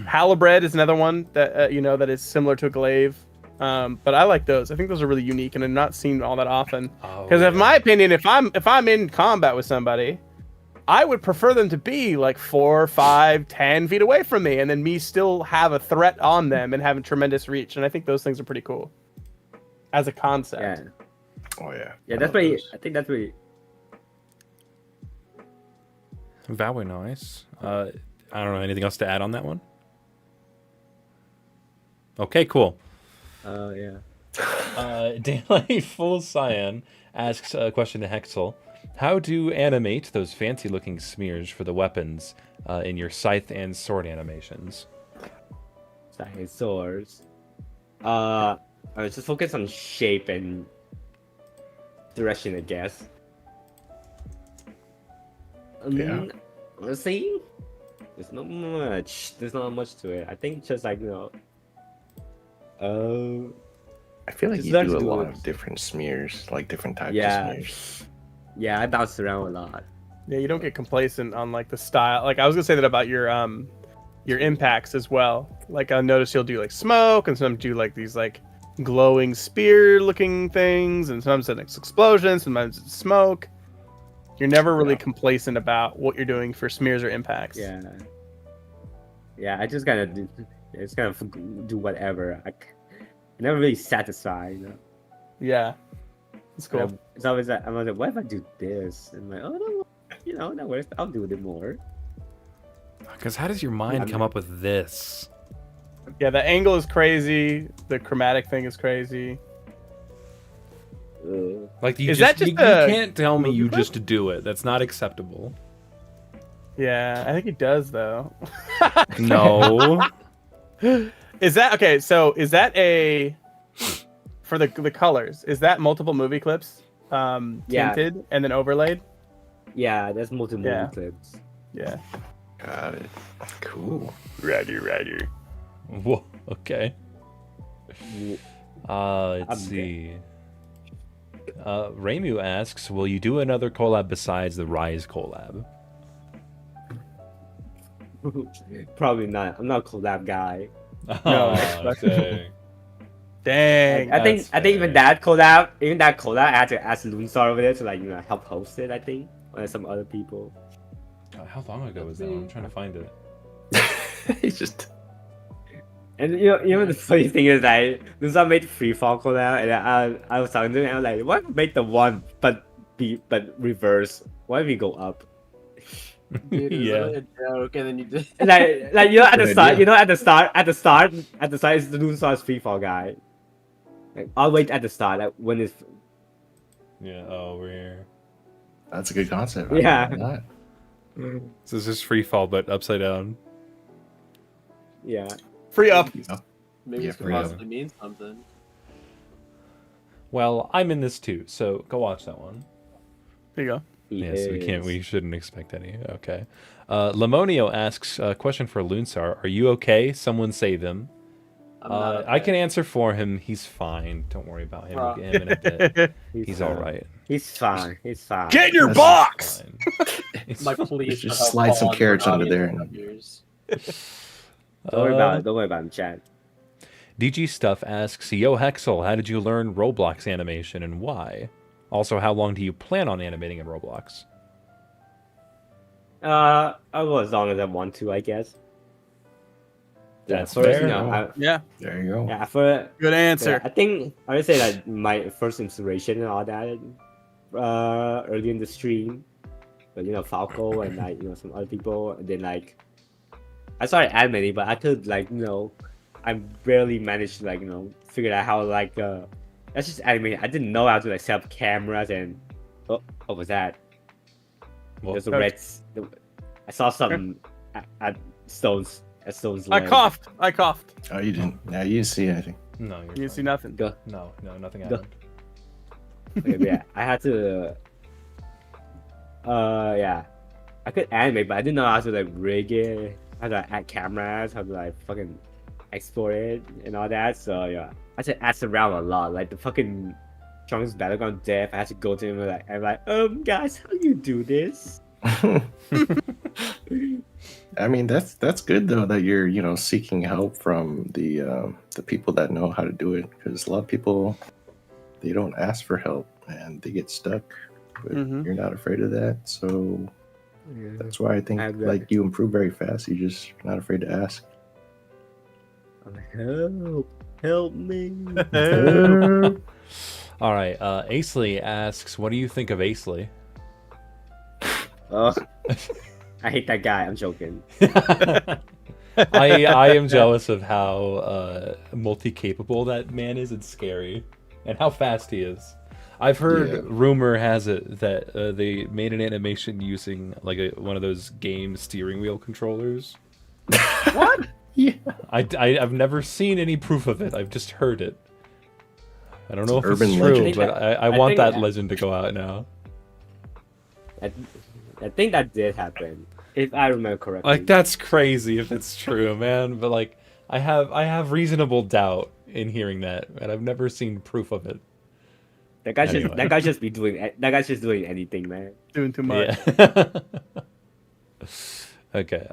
B: Halibred is another one that that is similar to a glaive. But I like those. I think those are really unique, and I'm not seen all that often.
A: Oh,
B: Because, in
A: yeah.
B: my opinion, if I'm in combat with somebody, I would prefer them to be like 4, 5, 10 feet away from me, and then me still have a threat on them and having tremendous reach. And I think those things are pretty cool as a concept.
C: Yeah,
D: Oh yeah.
C: yeah,
D: I
C: that's
D: love
C: pretty.
D: those.
C: I think that's pretty.
A: Very nice. I don't know. Anything else to add on that one? Okay, cool.
C: Yeah.
A: Daylight Full Cyan asks a question to Hexal. How do animate those fancy-looking smears for the weapons in your scythe and sword animations?
C: Dinosaurs. I was just focus on shape and direction, I guess.
D: Yeah.
C: Let's see. There's not much. There's not much to it. I think just like
D: I feel like
C: Just
D: you
C: learn
D: do
C: to
D: a
C: do
D: lot
C: it.
D: of different smears, like different types
C: Yeah.
D: of smears.
C: yeah, I bounce around a lot.
B: Yeah, you don't get complacent on like the style. Like I was gonna say that about your impacts as well. Like I noticed you'll do like smoke, and sometimes do like these like glowing spear looking things, and sometimes it's explosions, sometimes it's smoke. You're never really complacent about what you're doing for smears or impacts.
C: Yeah. Yeah, I just kind of do. It's kind of do whatever. I never really satisfied.
B: Yeah. It's cool.
C: It's always like, I'm like, what if I do this? And I'm like, oh no, that works. I'll do it more.
A: Because how does your mind come up with this?
B: Yeah, the angle is crazy. The chromatic thing is crazy.
A: Like you
B: Is
A: just
B: that just
A: you
B: a
A: can't tell me
B: movie
A: you
B: clip?
A: just do it. That's not acceptable.
B: Yeah, I think he does though.
A: No.
B: Is that okay? So is that a for the colors? Is that multiple movie clips,
C: Yeah.
B: tinted and then overlaid?
C: Yeah, there's multiple
B: Yeah.
C: clips.
B: Yeah.
D: Got it. Cool.
B: Righty.
A: Whoa. Okay. Let's
C: I'm
A: see. Remu asks, "Will you do another collab besides the Rise collab?"
C: Probably not. I'm not a collab guy.
B: No,
A: Oh, dang.
B: Dang.
C: I think
A: That's
C: even
A: fair.
C: that collab, I had to ask Lunsar over there to like help host it. I think or some other people.
A: How long ago was that? I'm trying to find it.
D: He's just.
C: And the funny thing is that Lunsar made Freefall collab, and I was talking to him, and I was like, "Why not make the one but reverse? Why we go up?"
E: Dude, it was
A: Yeah.
E: literally a joke, and then you did.
C: And like at the
D: Good
C: start,
D: idea.
C: at the start is the Lunsar's Freefall guy. Like, I'll wait at the start when it's
A: Yeah. Oh, we're here.
D: That's a good concept.
C: Yeah.
D: Not.
A: So this is free fall, but upside down.
C: yeah.
B: Free up.
E: Maybe
D: Yeah,
E: this could
D: for real.
E: possibly mean something.
A: Well, I'm in this too, so go watch that one.
B: There you go.
A: Yes, we shouldn't expect any. Okay. Lamonio asks a question for Lunsar. Are you okay? Someone save him.
E: I'm not
A: I
E: okay.
A: can answer for him. He's fine. Don't worry about him.
E: Bro.
A: We'll get him in a bit. He's all right.
C: He's fine. He's fine.
B: Get in your
D: That's
B: box.
A: Fine. He's
E: My
A: fine.
E: please
D: Just
E: help
D: slide some
E: fall on
D: carrots
E: my
D: under there
E: audience
D: and-
E: ears.
C: Don't worry about it. Don't worry about him, Chad.
A: DG Stuff asks, Yo Hexal, how did you learn Roblox animation and why? Also, how long do you plan on animating in Roblox?
C: I'll go as long as I want to, I guess.
A: That's
C: first,
A: fair.
B: Yeah.
D: There you go.
C: yeah, for
B: Good answer.
C: I think I would say that my first inspiration and all that early in the stream, but Falco and like some other people, and then like I started animating, but I could I barely managed to figure out how that's just animating. I didn't know how to set up cameras and what was that?
A: Well,
C: There's a red. I saw something at Stone's
B: I
C: leg.
B: coughed.
D: Oh, you didn't. Yeah, you didn't see anything.
A: no, you're
B: You didn't see
A: fine.
B: nothing.
C: Go.
A: No, nothing
C: Go.
A: happened.
C: Okay, but yeah, I had to. Yeah, I could animate, but I didn't know how to rig it, how to add cameras, how to fucking export it and all that. So yeah, I had to ask around a lot. Like the fucking strongest battleground dev, I had to go to him I'm like, guys, how do you do this?
D: I mean, that's good though that you're seeking help from the people that know how to do it, because a lot of people, they don't ask for help and they get stuck. But
B: Mhm.
D: you're not afraid of that, so that's why I think
C: I've-
D: you improve very fast. You're just not afraid to ask.
C: I'm like, help me.
A: All right. Acely asks, what do you think of Acely?
C: Oh, I hate that guy. I'm joking.
A: I am jealous of how multi-capable that man is. It's scary, and how fast he is. I've heard
D: Yeah.
A: rumor has it that they made an animation using one of those game steering wheel controllers.
B: What?
D: Yeah.
A: I've never seen any proof of it. I've just heard it. I don't know if
D: Urban
A: it's true,
D: legend.
A: but I
C: I
A: want
C: think
A: that legend to go out now.
C: I think that did happen, if I remember correctly.
A: Like that's crazy if it's true, man. But I have reasonable doubt in hearing that, and I've never seen proof of it.
C: That guy's
A: Anyway.
C: that guy's just doing anything, man.
B: Doing too much.
A: Yeah. Okay.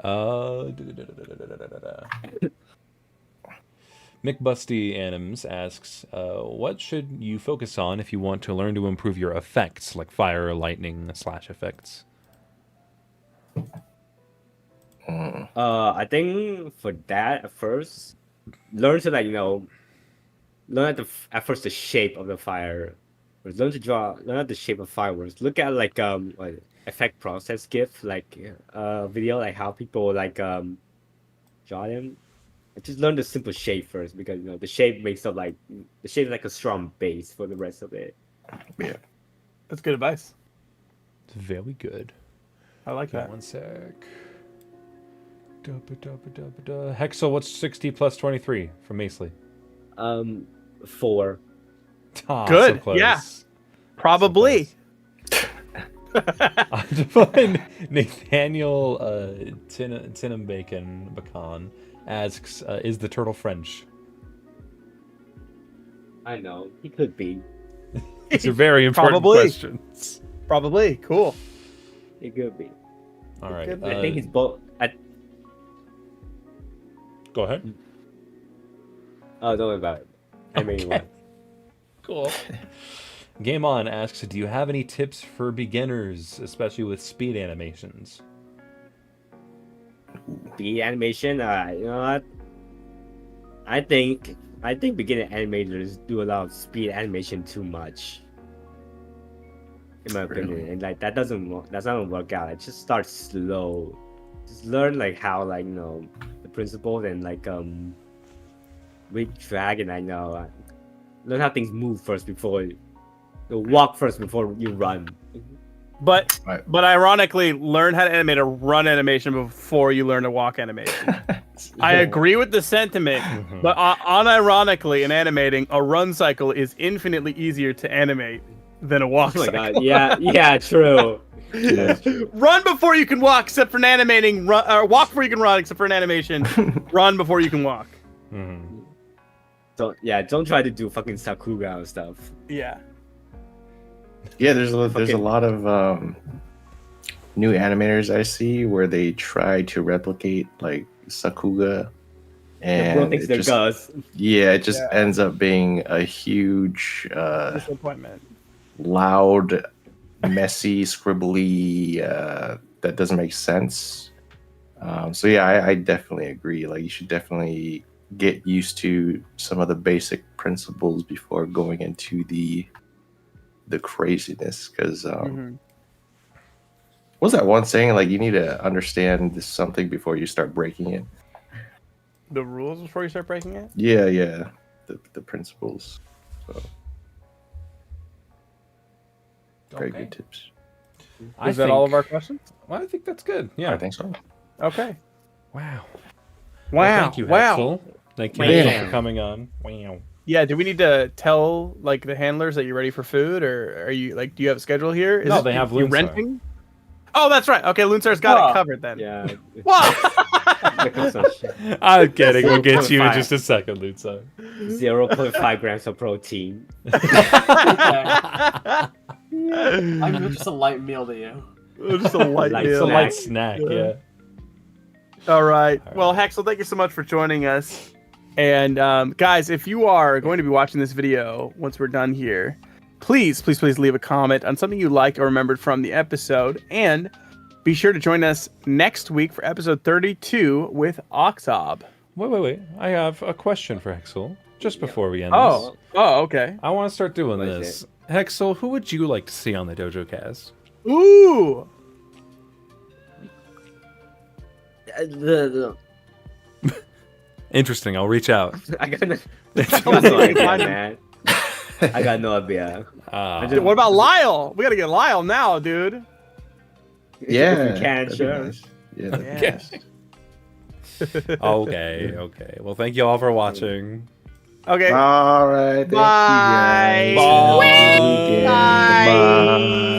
A: McBusty Anims asks, what should you focus on if you want to learn to improve your effects, like fire, lightning, slash effects?
C: I think for that at first, learn to learn at first the shape of the fire. Learn at the shape of fireworks. Look at what effect process GIF, video, how people draw them. Just learn the simple shape first, because the shape makes up the shape is like a strong base for the rest of it.
D: Yeah.
B: That's good advice.
A: It's very good.
B: I like
A: Okay,
B: that.
A: 1 sec. Hexal, what's 60 plus 23 from Macely?
C: 4.
A: Ah,
B: Good,
A: So close.
B: yeah. Probably.
A: Divine Nathaniel Tinham Bacon asks, is the turtle French?
C: I know he could be.
A: These are very important
B: Probably.
A: questions.
B: Probably. Cool.
C: He could be.
A: All right.
B: could be.
C: I think he's both.
A: Go ahead.
C: Oh, don't worry about it. I mean, what?
A: Cool. Game On asks, do you have any tips for beginners, especially with speed animations?
C: The animation. You know what? I think beginner animators do a lot of speed animation too much. In my opinion, and like that doesn't work out. It just starts slow. Just learn like how the principles and with drag and learn how things move first before you walk first before you run.
B: But
D: Right.
B: but ironically, learn how to animate a run animation before you learn to walk animation. I agree with the sentiment, but unironically, in animating, a run cycle is infinitely easier to animate than a walk
C: Oh my
B: cycle.
C: god! Yeah, true.
D: Yeah.
B: Run before you can walk, except for an animating. Or walk before you can run, except for an animation. Run before you can walk.
A: Mhm.
C: Don't try to do fucking Sakuga and stuff.
B: Yeah.
D: Yeah, there's a
C: Fucking-
D: lot of new animators I see where they try to replicate like Sakuga,
C: Everyone
D: and
C: thinks
D: it
C: they're
D: just,
C: Gus.
D: yeah, it just
B: Yeah.
D: ends up being a huge,
B: Disappointment.
D: loud, messy, scribbly that doesn't make sense. So yeah, I definitely agree. Like you should definitely get used to some of the basic principles before going into the craziness, because
B: Mhm.
D: what was that one saying, like you need to understand this something before you start breaking it?
B: The rules before you start breaking it.
D: Yeah, the principles. So very
A: Okay.
D: good tips.
B: Is that all of our questions?
A: Well, I think that's good. Yeah.
D: I think so.
B: Okay.
A: Wow.
B: Wow.
A: Well, thank you,
B: wow.
A: Hexal. Thank you,
C: Wow.
A: Hexal, for coming on. Wow.
B: Yeah. Do we need to tell like the handlers that you're ready for food, or are you like? Do you have a schedule here?
A: No,
B: it-
A: they have
B: you
A: Lunsar.
B: renting. Oh, that's right. Okay, Lunsar's got
E: Oh.
B: it covered then.
C: Yeah.
B: Wow.
A: I'm kidding. We'll get you in
C: 0.5.
A: just a second, Lunsar.
C: 0.5 grams of protein.
E: I'm just a light meal to you.
B: Just a light
C: Light
A: It's a
B: meal.
A: light snack, yeah.
B: All right. Well, Hexal, thank you so much for joining us. And guys, if you are going to be watching this video once we're done here, please leave a comment on something you liked or remembered from the episode. And be sure to join us next week for episode 32 with Oxob.
A: Wait. I have a question for Hexal just before we end
B: Oh,
A: this.
B: okay.
A: I want to start doing
C: What is
A: this. Hexal, who would you like to see on the Dojocast?
B: Ooh.
A: Interesting. I'll reach out.
C: I got no
B: Find
C: idea,
B: him.
C: man. I got no idea.
A: Ah.
B: What about Lyle? We got to get Lyle now, dude.
D: Yeah,
C: If you can,
D: that'd be
C: sure.
D: nice. Yeah, that'd be
B: Yeah.
D: nice.
A: Okay. Well, thank you all for watching.
B: Okay.
D: All right. Thank
B: Bye.
D: you guys.
A: Bye.
D: Have a good weekend.
B: Bye.
D: Bye.